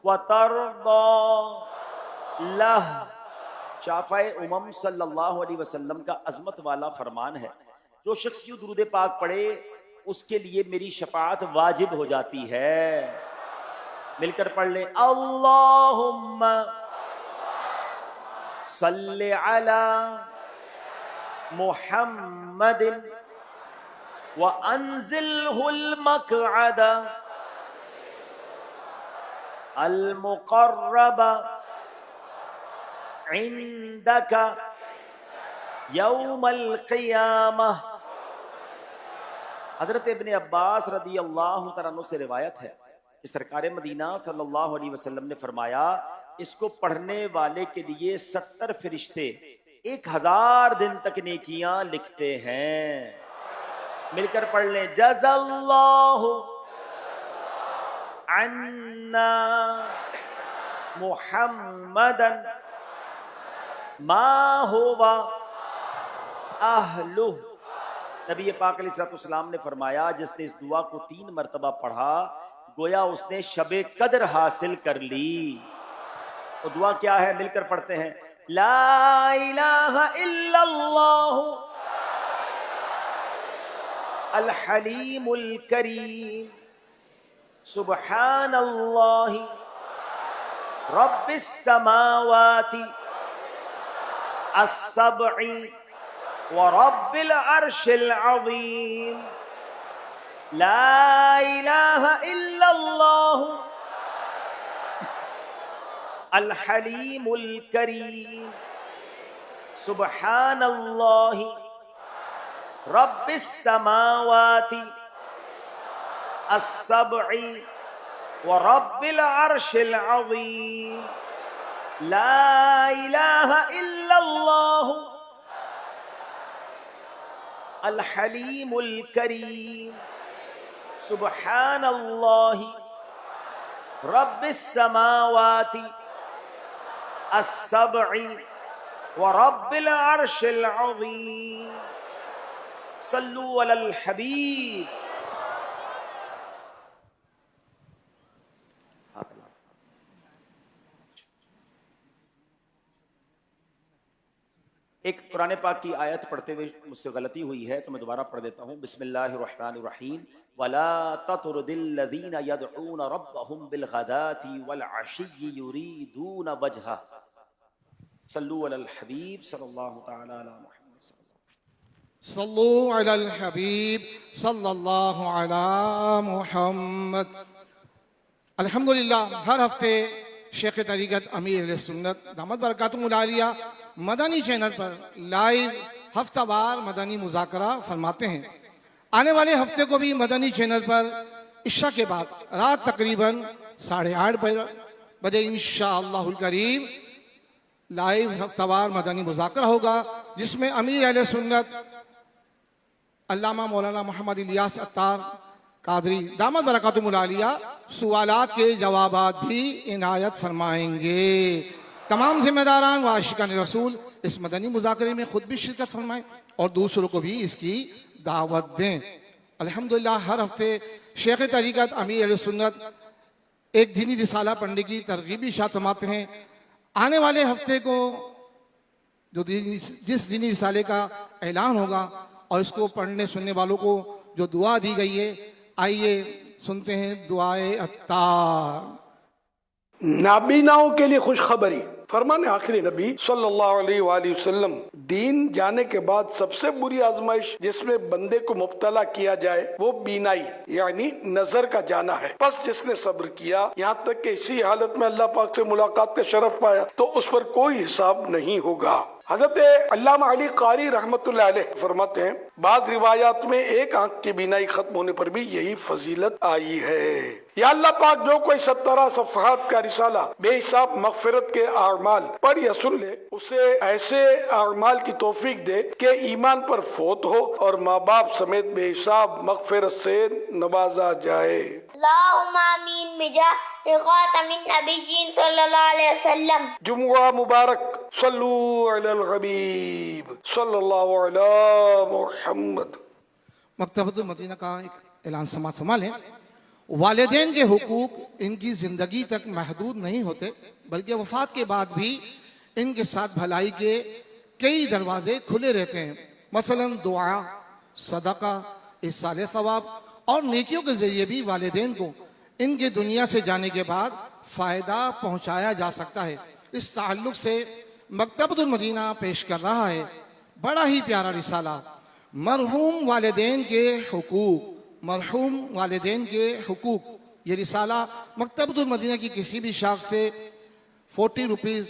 وترضى لہ۔ شافع امم صلی اللہ علیہ وسلم کا عظمت والا فرمان ہے جو شخص یوں درود پاک پڑھے اس کے لیے میری شفاعت واجب ہو جاتی ہے۔ مل کر پڑھ لیں۔ اللہم صلی علی محمد وانزلہ المقعد المقرب عندک یوم القیامہ۔ حضرت ابن عباس رضی اللہ تعالیٰ عنہ سے روایت ہے کہ سرکار مدینہ صلی اللہ علیہ وسلم نے فرمایا اس کو پڑھنے والے کے لیے 70 فرشتے 1000 دن تک نیکیاں لکھتے ہیں. مل کر پڑھ لیں, جزا اللہ عنا محمدا ما ہوا اہلہ. نبی پاک علیہ الصلوۃ والسلام نے فرمایا جس نے اس دعا کو 3 مرتبہ پڑھا گویا اس نے شب قدر حاصل کر لی. تو دعا کیا ہے, مل کر پڑھتے ہیں, لا الہ الا اللہ الحلیم الکریم سبحان اللہ رب السماوات السبع ورب العرش العظیم. لا الہ الا اللہ الحلیم الکریم سبحان اللہ رب السماوات السبع ورب العرش العظیم. لا الہ الا اللہ الحلیم الکریم سبحان اللہ رب السماوات السبع ورب العرش العظیم. صلو علی الحبیب. ایک قرآن پاک کی آیت پڑھتے ہوئے مجھ سے غلطی ہوئی ہے تو میں دوبارہ پڑھ دیتا ہوں. بسم اللہ الرحمن الرحیم. ولا تطرد الذین يدعون ربهم بالغداة والعشی یریدون وجہہ. صلو علی الحبیب صلی اللہ تعالی علی محمد.
صلو علی الحبیب صلی اللہ علی محمد. الحمدللہ ہر ہفتے شیخ طریقت امیر اہل سنت دامت برکاتہم العالیہ مدنی چینل پر لائیو ہفتہ وار مدنی مذاکرہ فرماتے ہیں. آنے والے ہفتے کو بھی مدنی چینل پر عشاء کے بعد رات تقریباً 8:30 بجے انشاءاللہ الکریم لائیو ہفتہ وار مدنی مذاکرہ ہوگا جس میں امیر اہل سنت علامہ مولانا محمد الیاس عطار قادری دامت برکاتہم العالیہ سوالات کے جوابات بھی عنایت فرمائیں گے. تمام ذمہ داران و عاشقان رسول اس مدنی مذاکرے میں خود بھی شرکت فرمائیں اور دوسروں کو بھی اس کی دعوت دیں. الحمدللہ ہر ہفتے شیخ طریقت امیر اہل سنت ایک دینی رسالہ پڑھنے کی ترغیبی ارشاد فرماتے ہیں. آنے والے ہفتے کو جس دینی رسالے کا اعلان ہوگا اور اس کو پڑھنے سننے والوں کو جو دعا دی گئی ہے, آئیے سنتے ہیں دعائے عطار.
نابیناؤں کے لیے خوشخبری. فرمان آخری نبی صلی اللہ علیہ وآلہ وسلم دین جانے کے بعد سب سے بری آزمائش جس میں بندے کو مبتلا کیا جائے وہ بینائی یعنی نظر کا جانا ہے. پس جس نے صبر کیا یہاں تک کہ اسی حالت میں اللہ پاک سے ملاقات کا شرف پایا تو اس پر کوئی حساب نہیں ہوگا. حضرت علامہ علی قاری رحمت اللہ علیہ فرماتے ہیں بعض روایات میں ایک آنکھ کی بینائی ختم ہونے پر بھی یہی فضیلت آئی ہے. یا اللہ پاک جو کوئی 17 صفحات کا رسالہ بے حساب مغفرت کے اعمال پڑھ یا سن لے اسے ایسے اعمال کی توفیق دے کہ ایمان پر فوت ہو اور ماں باپ سمیت بے حساب مغفرت سے نوازا جائے.
اللہم آمین بجاہ خاتم النبیین صلی اللہ علیہ وسلم.
جمعہ مبارک. صلو علی الحبیب صلی اللہ علی محمد.
مکتبۃ المدینہ کا ایک اعلان سماعت فرما لیں. والدین کے حقوق ان کی زندگی تک محدود نہیں ہوتے بلکہ وفات کے بعد بھی ان کے ساتھ بھلائی کے کئی دروازے کھلے رہتے ہیں. مثلا دعا, صدقہ, احسان ثواب اور نیکیوں کے ذریعے بھی والدین کو ان کے دنیا سے جانے کے بعد فائدہ پہنچایا جا سکتا ہے. اس تعلق سے مکتبۃ المدینہ پیش کر رہا ہے بڑا ہی پیارا رسالہ مرحوم والدین کے حقوق. مرحوم والدین کے حقوق یہ رسالہ مکتبۃ المدینہ کی کسی بھی شاخ سے 40 روپیز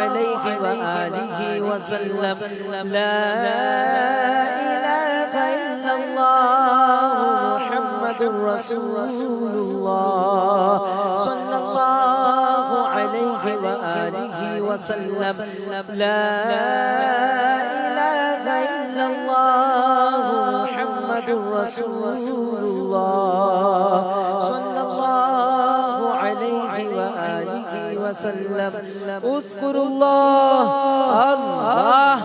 عليه وآله وسلم لا إله إلا الله محمد رسول الله صلى الله عليه وآله وسلم لا إله إلا الله محمد رسول الله صلى الله عليه وآله وسلم اذكروا الله الله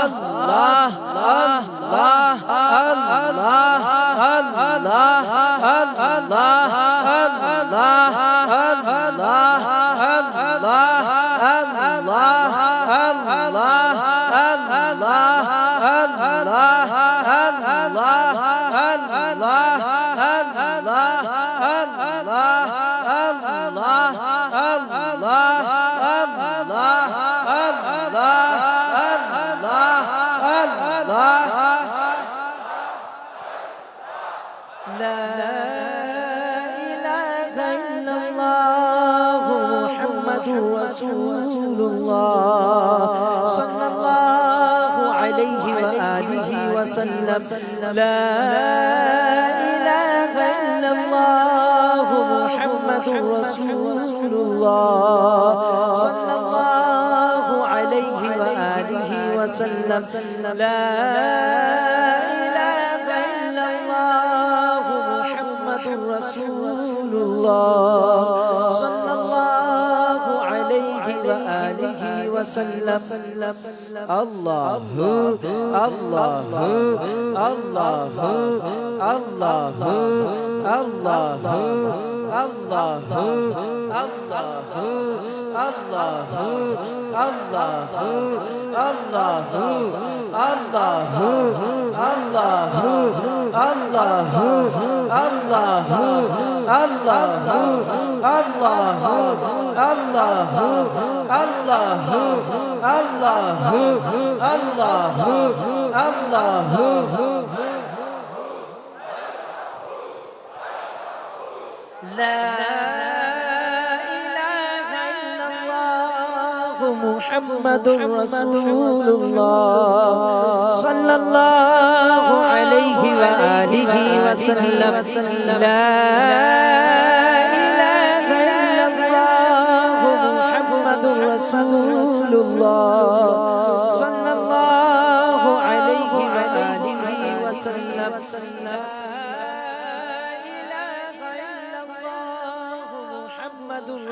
الله الله الله رسول الله صلى الله عليه وآله وسلم لا إله إلا الله محمد رسول الله صلى الله عليه وآله وسلم لا إله إلا الله محمد رسول الله صلى الله عليه وآله وسلم الله الله الله الله الله لا إله إلا الله محمد رسول الله صلى الله عليه وآله وسلم لا إله إلا الله محمد رسول الله صلى الله عليه وآله وسلم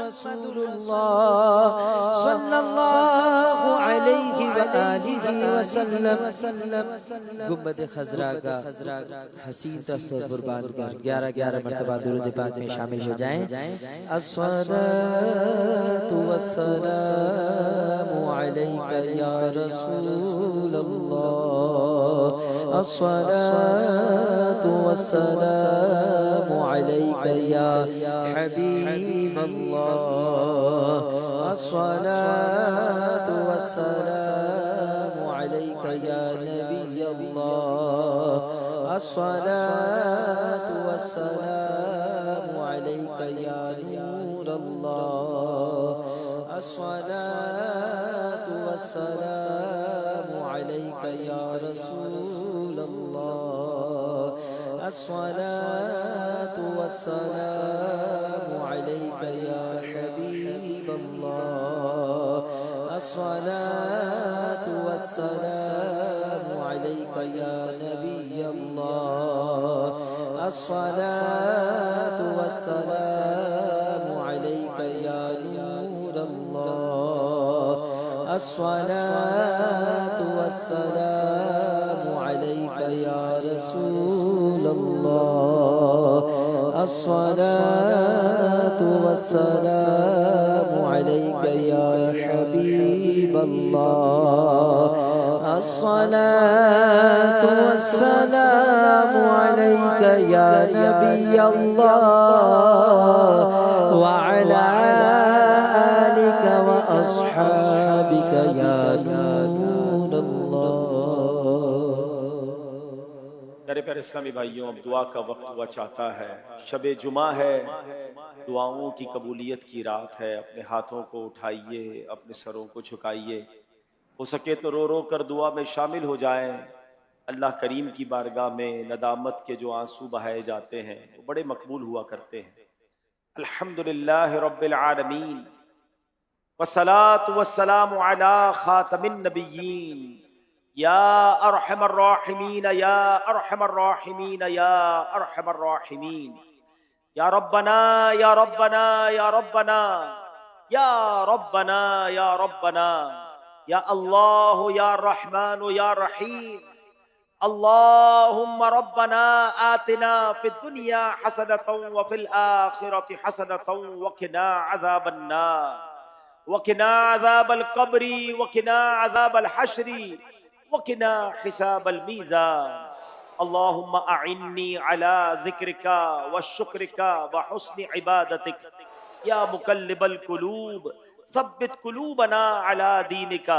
رسول الله صلى الله عليه وآله وسلم گنبد خضرا کا حسین تصور بان کر 11 مرتبہ درود پاک میں شامل ہو جائیں الصلاة والسلام عليك يا رسول الله الصلاة والسلام عليك يا حبيب الله الصلاة والسلام عليك يا نبي الله الصلاة والسلام عليك يا نور الله الصلاة والسلام عليك يا رسول الله الصلاة والسلام عليك يا حبيب الله الصلاة والسلام عليك يا نبي الله الصلاة والسلام عليك يا نور الله الصلاة والسلام عليك يا رسول الله الصلاة والسلام عليك يا حبيب الله الصلاة والسلام عليك يا نبي الله وعلى آلك وأصحابك يا نور الله.
میرے پیارے اسلامی بھائیوں اب دعا کا وقت ہوا چاہتا ہے. شب جمعہ ہے دعاؤں کی قبولیت کی رات ہے. اپنے ہاتھوں کو اٹھائیے، اپنے سروں کو جھکائیے، ہو سکے تو رو رو کر دعا میں شامل ہو جائیں. اللہ کریم کی بارگاہ میں ندامت کے جو آنسو بہائے جاتے ہیں وہ بڑے مقبول ہوا کرتے ہیں. الحمدللہ رب العالمین والصلاة والسلام علی خاتم النبیین یا ارحم الراحمین یا ارحم الراحمین یا ارحم الراحمین. یا ربنا یا ربنا یا ربنا یا ربنا یا ربنا یا اللہ یا رحمان یا رحیم. اللہم ربنا آتنا فی الدنیا حسنة وفی الآخرة حسنة وقنا عذاب النار وقنا عذاب القبر وقنا عذاب الحشر وقنا حساب المیزان. اللہم اعنی علی ذکرک وشکرک وحسن عبادتک یا مقلب القلوب ثبت قلوبنا علی دینک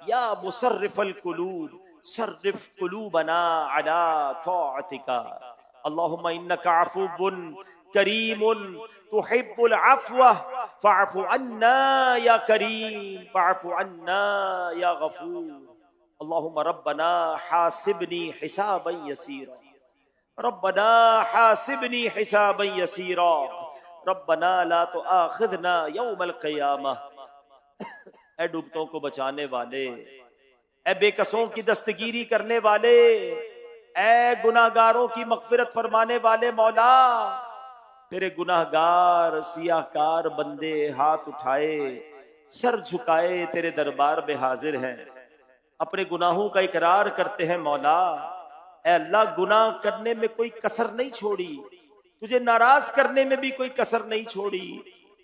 یا مصرف القلوب صرف قلوبنا علی طاعتک. اللہم انک عفو کریم تحب العفو فاعف عنا یا کریم فاعف عنا یا غفور. اللہم ربنا حاسبنی حسابا یسیرا ربنا حاسبنی حسابا یسیرا ربنا لا تؤاخذنا یوم القیامہ. اے ڈوبتوں کو بچانے والے، اے بے کسوں کی دستگیری کرنے والے، اے گناہگاروں کی مغفرت فرمانے والے مولا، تیرے گناہگار سیاہ کار بندے ہاتھ اٹھائے سر جھکائے تیرے دربار میں حاضر ہیں، اپنے گناہوں کا اقرار کرتے ہیں. مولا اے اللہ، گناہ کرنے میں کوئی کسر نہیں چھوڑی، تجھے ناراض کرنے میں بھی کوئی کسر نہیں چھوڑی.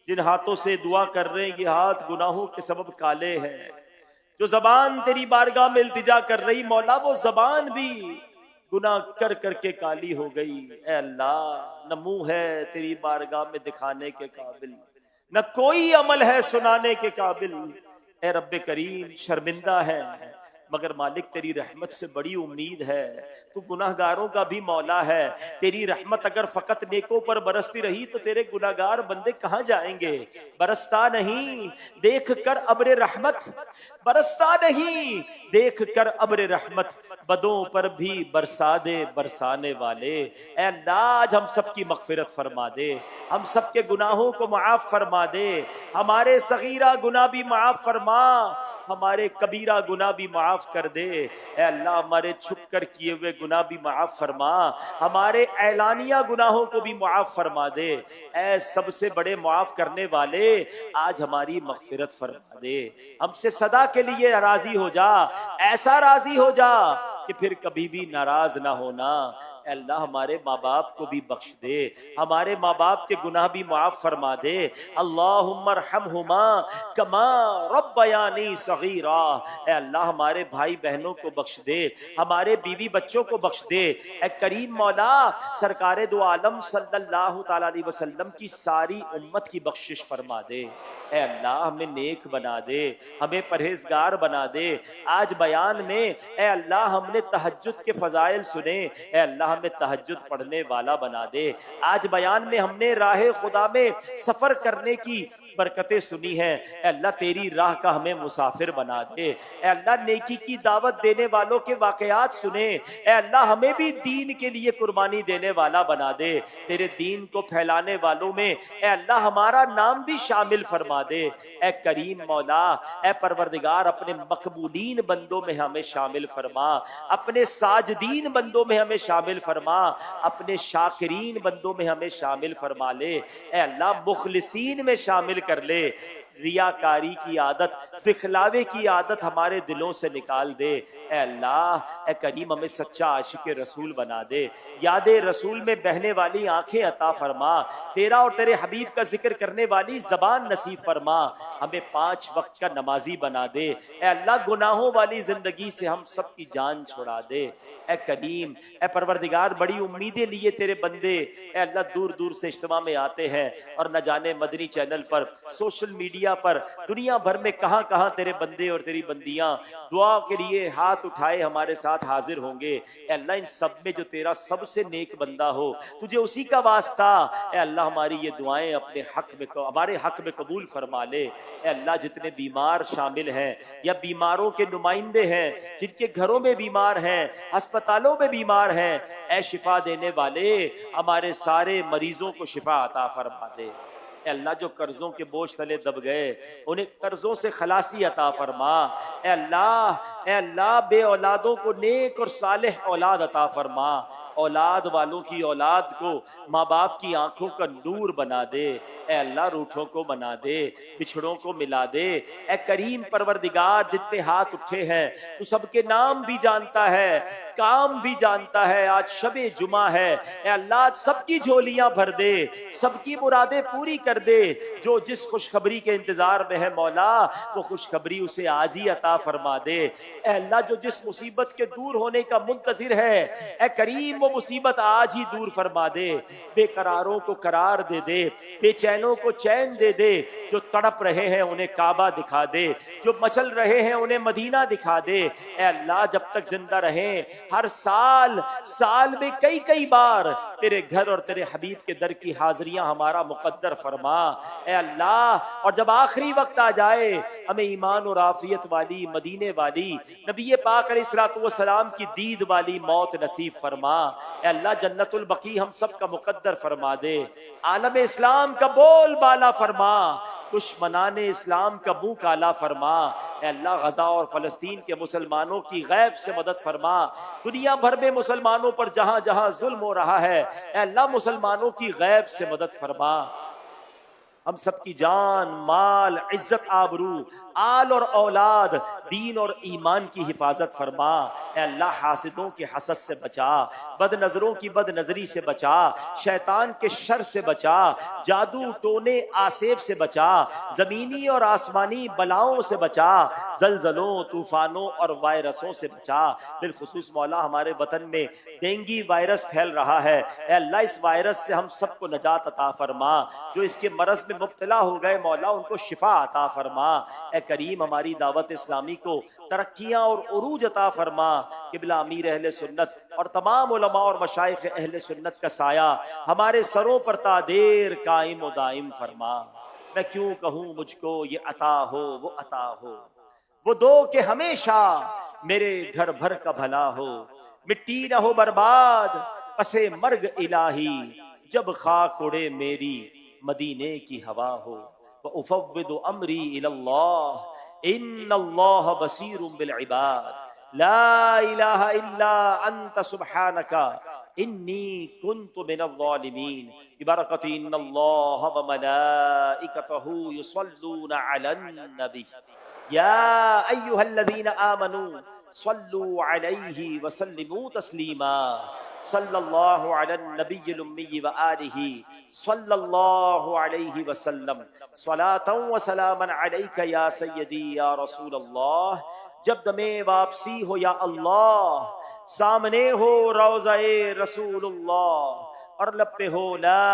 جن ہاتھوں سے دعا کر رہے ہیں یہ ہاتھ گناہوں کے سبب کالے ہیں. جو زبان تیری بارگاہ میں التجا کر رہی مولا، وہ زبان بھی گناہ کر کر کے کالی ہو گئی. اے اللہ، نہ منہ ہے تیری بارگاہ میں دکھانے کے قابل، نہ کوئی عمل ہے سنانے کے قابل. اے رب کریم، شرمندہ ہے مگر مالک تیری رحمت سے بڑی امید ہے. تو گناہگاروں کا بھی مولا ہے. تیری رحمت اگر فقط نیکوں پر برستی رہی تو تیرے گناہگار بندے کہاں جائیں گے؟ برستا نہیں دیکھ کر ابر رحمت، برستا نہیں دیکھ کر ابر رحمت، بدوں پر بھی برسا دے برسانے والے. اے اللہ، آج ہم سب کی مغفرت فرما دے، ہم سب کے گناہوں کو معاف فرما دے. ہمارے صغیرہ گناہ بھی معاف فرما، ہمارے کبیرہ گناہ بھی معاف کر دے. اے اللہ، ہمارے چھپ کر کیے ہوئے گناہ بھی معاف فرما، ہمارے اعلانیہ گناہوں کو بھی معاف فرما دے. اے سب سے بڑے معاف کرنے والے، آج ہماری مغفرت فرما دے. ہم سے صدا کے لیے راضی ہو جا، ایسا راضی ہو جا کہ پھر کبھی بھی ناراض نہ ہونا. اے اللہ، ہمارے ماں باپ کو بھی بخش دے، ہمارے ماں باپ کے گناہ بھی معاف فرما دے. اللہم ارحمہما کما ربیانی صغیرا. اے اللہ، ہمارے بھائی بہنوں کو بخش دے، ہمارے بیوی بچوں کو بخش دے. اے کریم مولا، سرکار دو عالم صلی اللہ تعالی علیہ وسلم کی ساری امت کی بخشش فرما دے. اے اللہ، ہمیں نیک بنا دے، ہمیں پرہیزگار بنا دے. آج بیان میں اے اللہ ہم نے تہجد کے فضائل سنے، اے اللہ ہمیں تہجد پڑھنے والا بنا دے. آج بیان میں ہم نے راہ خدا میں سفر کرنے کی برکتیں سنی ہیں. اے اللہ، تیری راہ کا ہمیں مسافر بنا دے. اے اللہ، نیکی کی دعوت دینے والوں کے واقعات سنے. اے اللہ، ہمیں بھی دین کے لیے قربانی دینے والا بنا دے. تیرے دین کو پھیلانے والوں میں اے اللہ ہمارا نام بھی شامل فرما دے. اے کریم مولا، اے پروردگار، اپنے مقبولین بندوں میں ہمیں شامل فرما، اپنے ساجدین بندوں میں ہمیں شامل فرما، اپنے شاکرین بندوں میں ہمیں شامل فرما لے. اے اللہ، مخلصین میں شامل کر لے. ریاکاری کی عادت، دکھلاوے کی عادت ہمارے دلوں سے نکال دے. اے اللہ، اے کریم، ہمیں سچا عاشق رسول بنا دے. یاد رسول میں بہنے والی آنکھیں عطا فرما. تیرا اور تیرے حبیب کا ذکر کرنے والی زبان نصیب فرما. ہمیں 5 وقت کا نمازی بنا دے. اے اللہ، گناہوں والی زندگی سے ہم سب کی جان چھڑا دے. اے کریم، اے پروردگار، بڑی امیدیں لیے تیرے بندے اے اللہ دور دور سے اجتماع میں آتے ہیں، اور نہ جانے مدنی چینل پر، سوشل میڈیا میڈیا پر دنیا بھر میں کہاں کہاں تیرے بندے اور تیری بندیاں دعا کے لیے ہاتھ اٹھائے ہمارے ساتھ حاضر ہوں گے، اے اللہ ان سب میں جو تیرا سب سے نیک بندہ ہو، تجھے اسی کا واسطہ، اے اللہ ہماری یہ دعائیں اپنے حق میں ہمارے حق میں قبول فرما لے۔ اے اللہ جتنے بیمار شامل ہیں یا بیماروں کے نمائندے ہیں، جن کے گھروں میں بیمار ہیں، ہسپتالوں میں بیمار ہیں، اے شفا دینے والے ہمارے سارے مریضوں کو شفا عطا فرما دے۔ اے اللہ جو قرضوں کے بوجھ تلے دب گئے انہیں قرضوں سے خلاصی عطا فرما۔ اے اللہ بے اولادوں کو نیک اور صالح اولاد عطا فرما، اولاد والوں کی اولاد کو ماں باپ کی آنکھوں کا نور بنا دے۔ اے اللہ روٹھوں کو بنا دے، بچھڑوں کو ملا دے۔ اے کریم پروردگار جتنے ہاتھ اٹھے ہیں تو سب کے نام بھی جانتا ہے، کام بھی جانتا ہے، آج شب جمعہ ہے، اے اللہ آج سب کی جھولیاں بھر دے، سب کی مرادیں پوری کر دے۔ جو جس خوشخبری کے انتظار میں ہے مولا وہ خوشخبری اسے آج ہی عطا فرما دے۔ اے اللہ جو جس مصیبت کے دور ہونے کا منتظر ہے، اے کریم وہ مصیبت آج ہی دور فرما دے۔ بے قراروں کو قرار دے دے، بے چینوں کو چین دے دے، جو تڑپ رہے ہیں انہیں کعبہ دکھا دے، جو مچل رہے ہیں انہیں مدینہ دکھا دے۔ اے اللہ جب تک زندہ رہیں ہر سال میں کئی بار تیرے گھر اور تیرے حبیب کے در کی حاضریاں ہمارا مقدر فرما۔ اے اللہ اور جب آخری وقت آ جائے ہمیں ایمان اور عافیت والی، مدینے والی، نبی پاک علیہ الصلوۃ والسلام کی دید والی موت نصیب فرما۔ اے اللہ جنت البقیع ہم سب کا مقدر فرما دے، عالم اسلام کا بول بالا فرما، دشمنان اسلام کا منہ کالا فرما۔ اے اللہ غزہ اور فلسطین کے مسلمانوں کی غیب سے مدد فرما، دنیا بھر میں مسلمانوں پر جہاں جہاں ظلم ہو رہا ہے اے اللہ مسلمانوں کی غیب سے مدد فرما۔ ہم سب کی جان، مال، عزت، آبرو، آل اور اولاد، دین اور ایمان کی حفاظت فرما۔ اے اللہ حاسدوں کے حسد سے بچا، بد نظروں کی بد نظری سے بچا، شیطان کے شر سے بچا، جادو ٹونے آسیب سے بچا، زمینی اور آسمانی بلاؤں سے بچا، زلزلوں، طوفانوں اور وائرسوں سے بچا۔ بالخصوص مولا ہمارے وطن میں ڈینگی وائرس پھیل رہا ہے، اے اللہ اس وائرس سے ہم سب کو نجات عطا فرما۔ جو اس کے مرض میں مبتلا ہو گئے مولا ان کو شفا عطا فرما۔ اے کریم ہماری دعوت اسلامی کو ترقیاں اور عروج عطا فرما۔ قبلہ امیر اہل سنت اور تمام علماء اور مشائخ اہل سنت کا سایہ ہمارے سروں پر تا دیر قائم و دائم فرما۔ میں کیوں کہوں مجھ کو یہ عطا ہو وہ عطا ہو، وہ دو کہ ہمیشہ میرے گھر بھر کا بھلا ہو، مٹی نہ ہو برباد پسے مرگ الہی، جب خاک اڑے میری مدینے کی ہوا ہو۔ وَأُفَوِّضُ أَمْرِي إِلَى اللَّهِ إِنَّ اللَّهَ بَصِيرٌ بِالْعِبَادِ لَا إِلَهَ إِلَّا أَنْتَ سُبْحَانَكَ إِنِّي كُنْتُ مِنَ الظَّالِمِينَ بِبَرَكَةِ إِنَّ اللَّهَ وَمَلَائِكَتَهُ يُصَلُّونَ عَلَى النَّبِيِّ يَا أَيُّهَا الَّذِينَ آمَنُوا صَلُّوا عَلَيْهِ وَسَلِّمُوا تَسْلِيمًا صلی اللہ علی النبی الامی وآلہ صلی اللہ علیہ وسلم صلاۃ و سلاما علیک یا سیدی یا رسول اللہ۔ جب دم واپسی ہو یا اللہ، سامنے ہو روضہ رسول اللہ، اور لب پہ ہو لا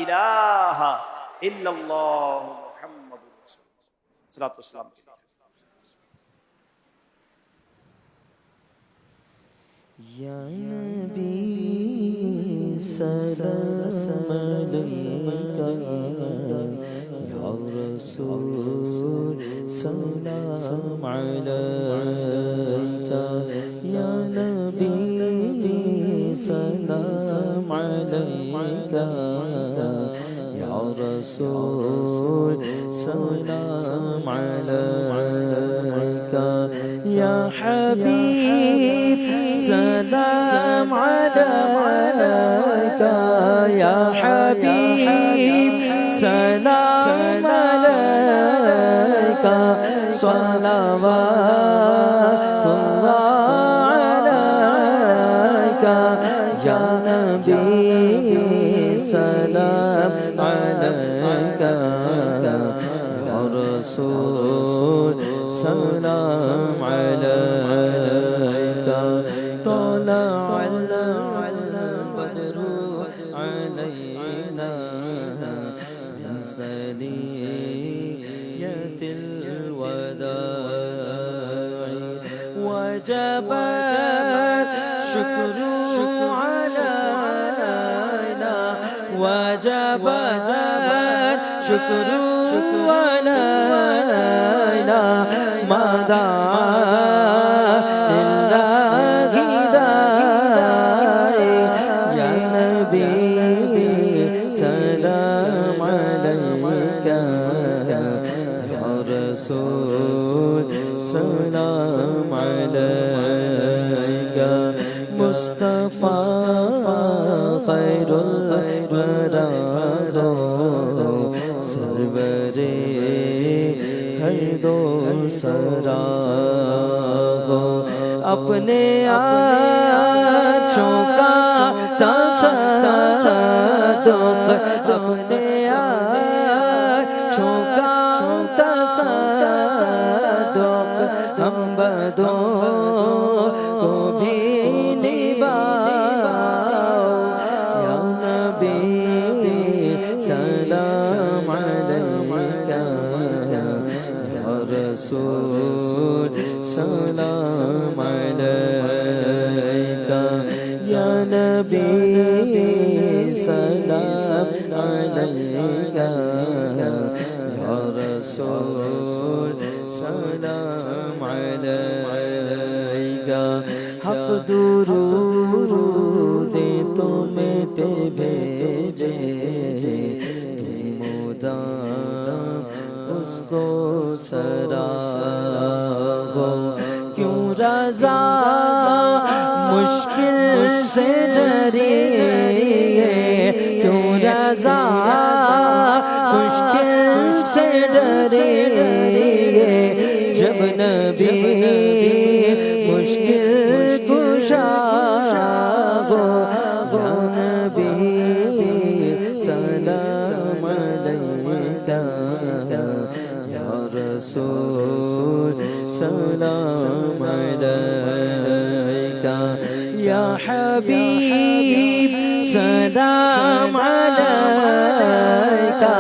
الہ الا اللہ محمد رسول اللہ، صلاۃ و سلام۔
یا نبی سلام علیکہ، یا رسول سلام علیکہ، یا نبی سلام علیکہ، یا رسول سلام علیکہ، یا حبیب سلام علیکہ، یا حبیب سلام علیکہ، صلوات اللہ علیکہ، یا نبی سلام علیکہ، یا رسول سلام علیکہ۔ طلع البدر علينا من ثنيات وجبت شكر علينا وجبت شكر علينا ما دعا لله داعي يا نبي سلام عليك يا رسول سلام عليك مصطفى خير الورى سرورے ہر دو سرا اپنے آنچوں کا تصدق اپنے آنچوں کا تصدق ہم بدوں کو بھی نبھاؤ یا نبی سلام علیکہ یا رسول سلام علیکہ یا نبی سلام علیکہ یا رسول سلام علیکہ حق درود تمہیں تے بھیجے تم مدام اس کو سراغو کیوں رضا مشکل سے ڈری کیوں رضا مشکل سے ڈری جب نبی مشکل کشا ہو یا نبی سلام علیکہ یا رسول سلام علیکہ یا حبیب سلام علیکہ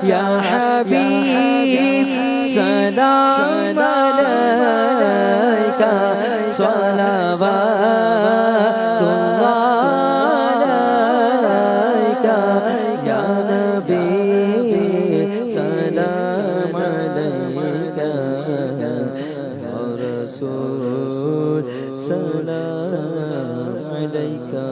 یا حبیب سلام علیکہ صلوات اللہ علیکہ یا نبی سلام علیکہ یا رسول سلام علیکہ.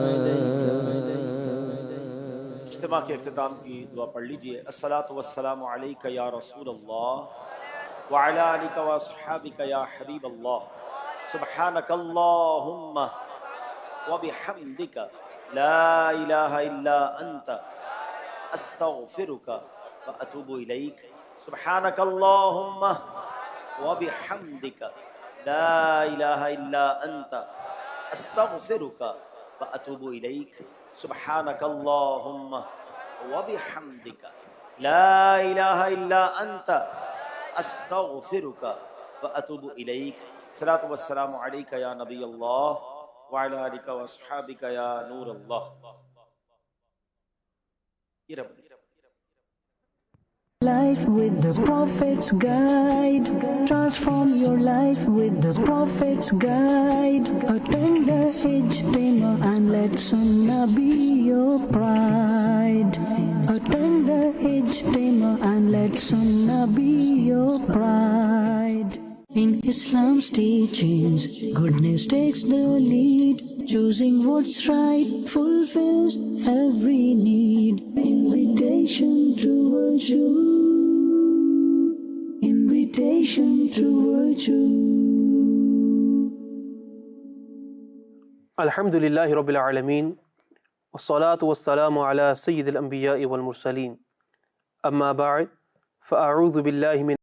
اجتماع کے اختتام کی دعا پڑھ لیجئے. الصلاۃ والسلام علیک یا رسول اللہ وعلی آلک واصحابک یا حبیب اللہ سبحانک اللہم وبحمدک لا الہ الا انت استغفرک واتوب الیک. سبحانک اللہم وبحمدک لا الہ الا انت استغفرک واتوب الیک. سبحانک اللہم وبحمدک لا الہ الا انت استغفرک واتوب الیک. الصلاۃ والسلام علیک یا نبی اللہ وعلی آلک واصحابک یا نور اللہ. یہ رب
Life with the Prophet's Guide. Transform your life with the Prophet's Guide. Attend the Ijtima and let Sunnah be your pride. Attend the Ijtima and let Sunnah be your pride. In Islam's teachings, goodness takes the lead. Choosing what's right fulfills every need. Invitation to virtue. Invitation to virtue.
الحمدللہ رب العالمین والصلاة والسلام على سید الانبیاء والمرسلین. اما بعد فاعوذ باللہ من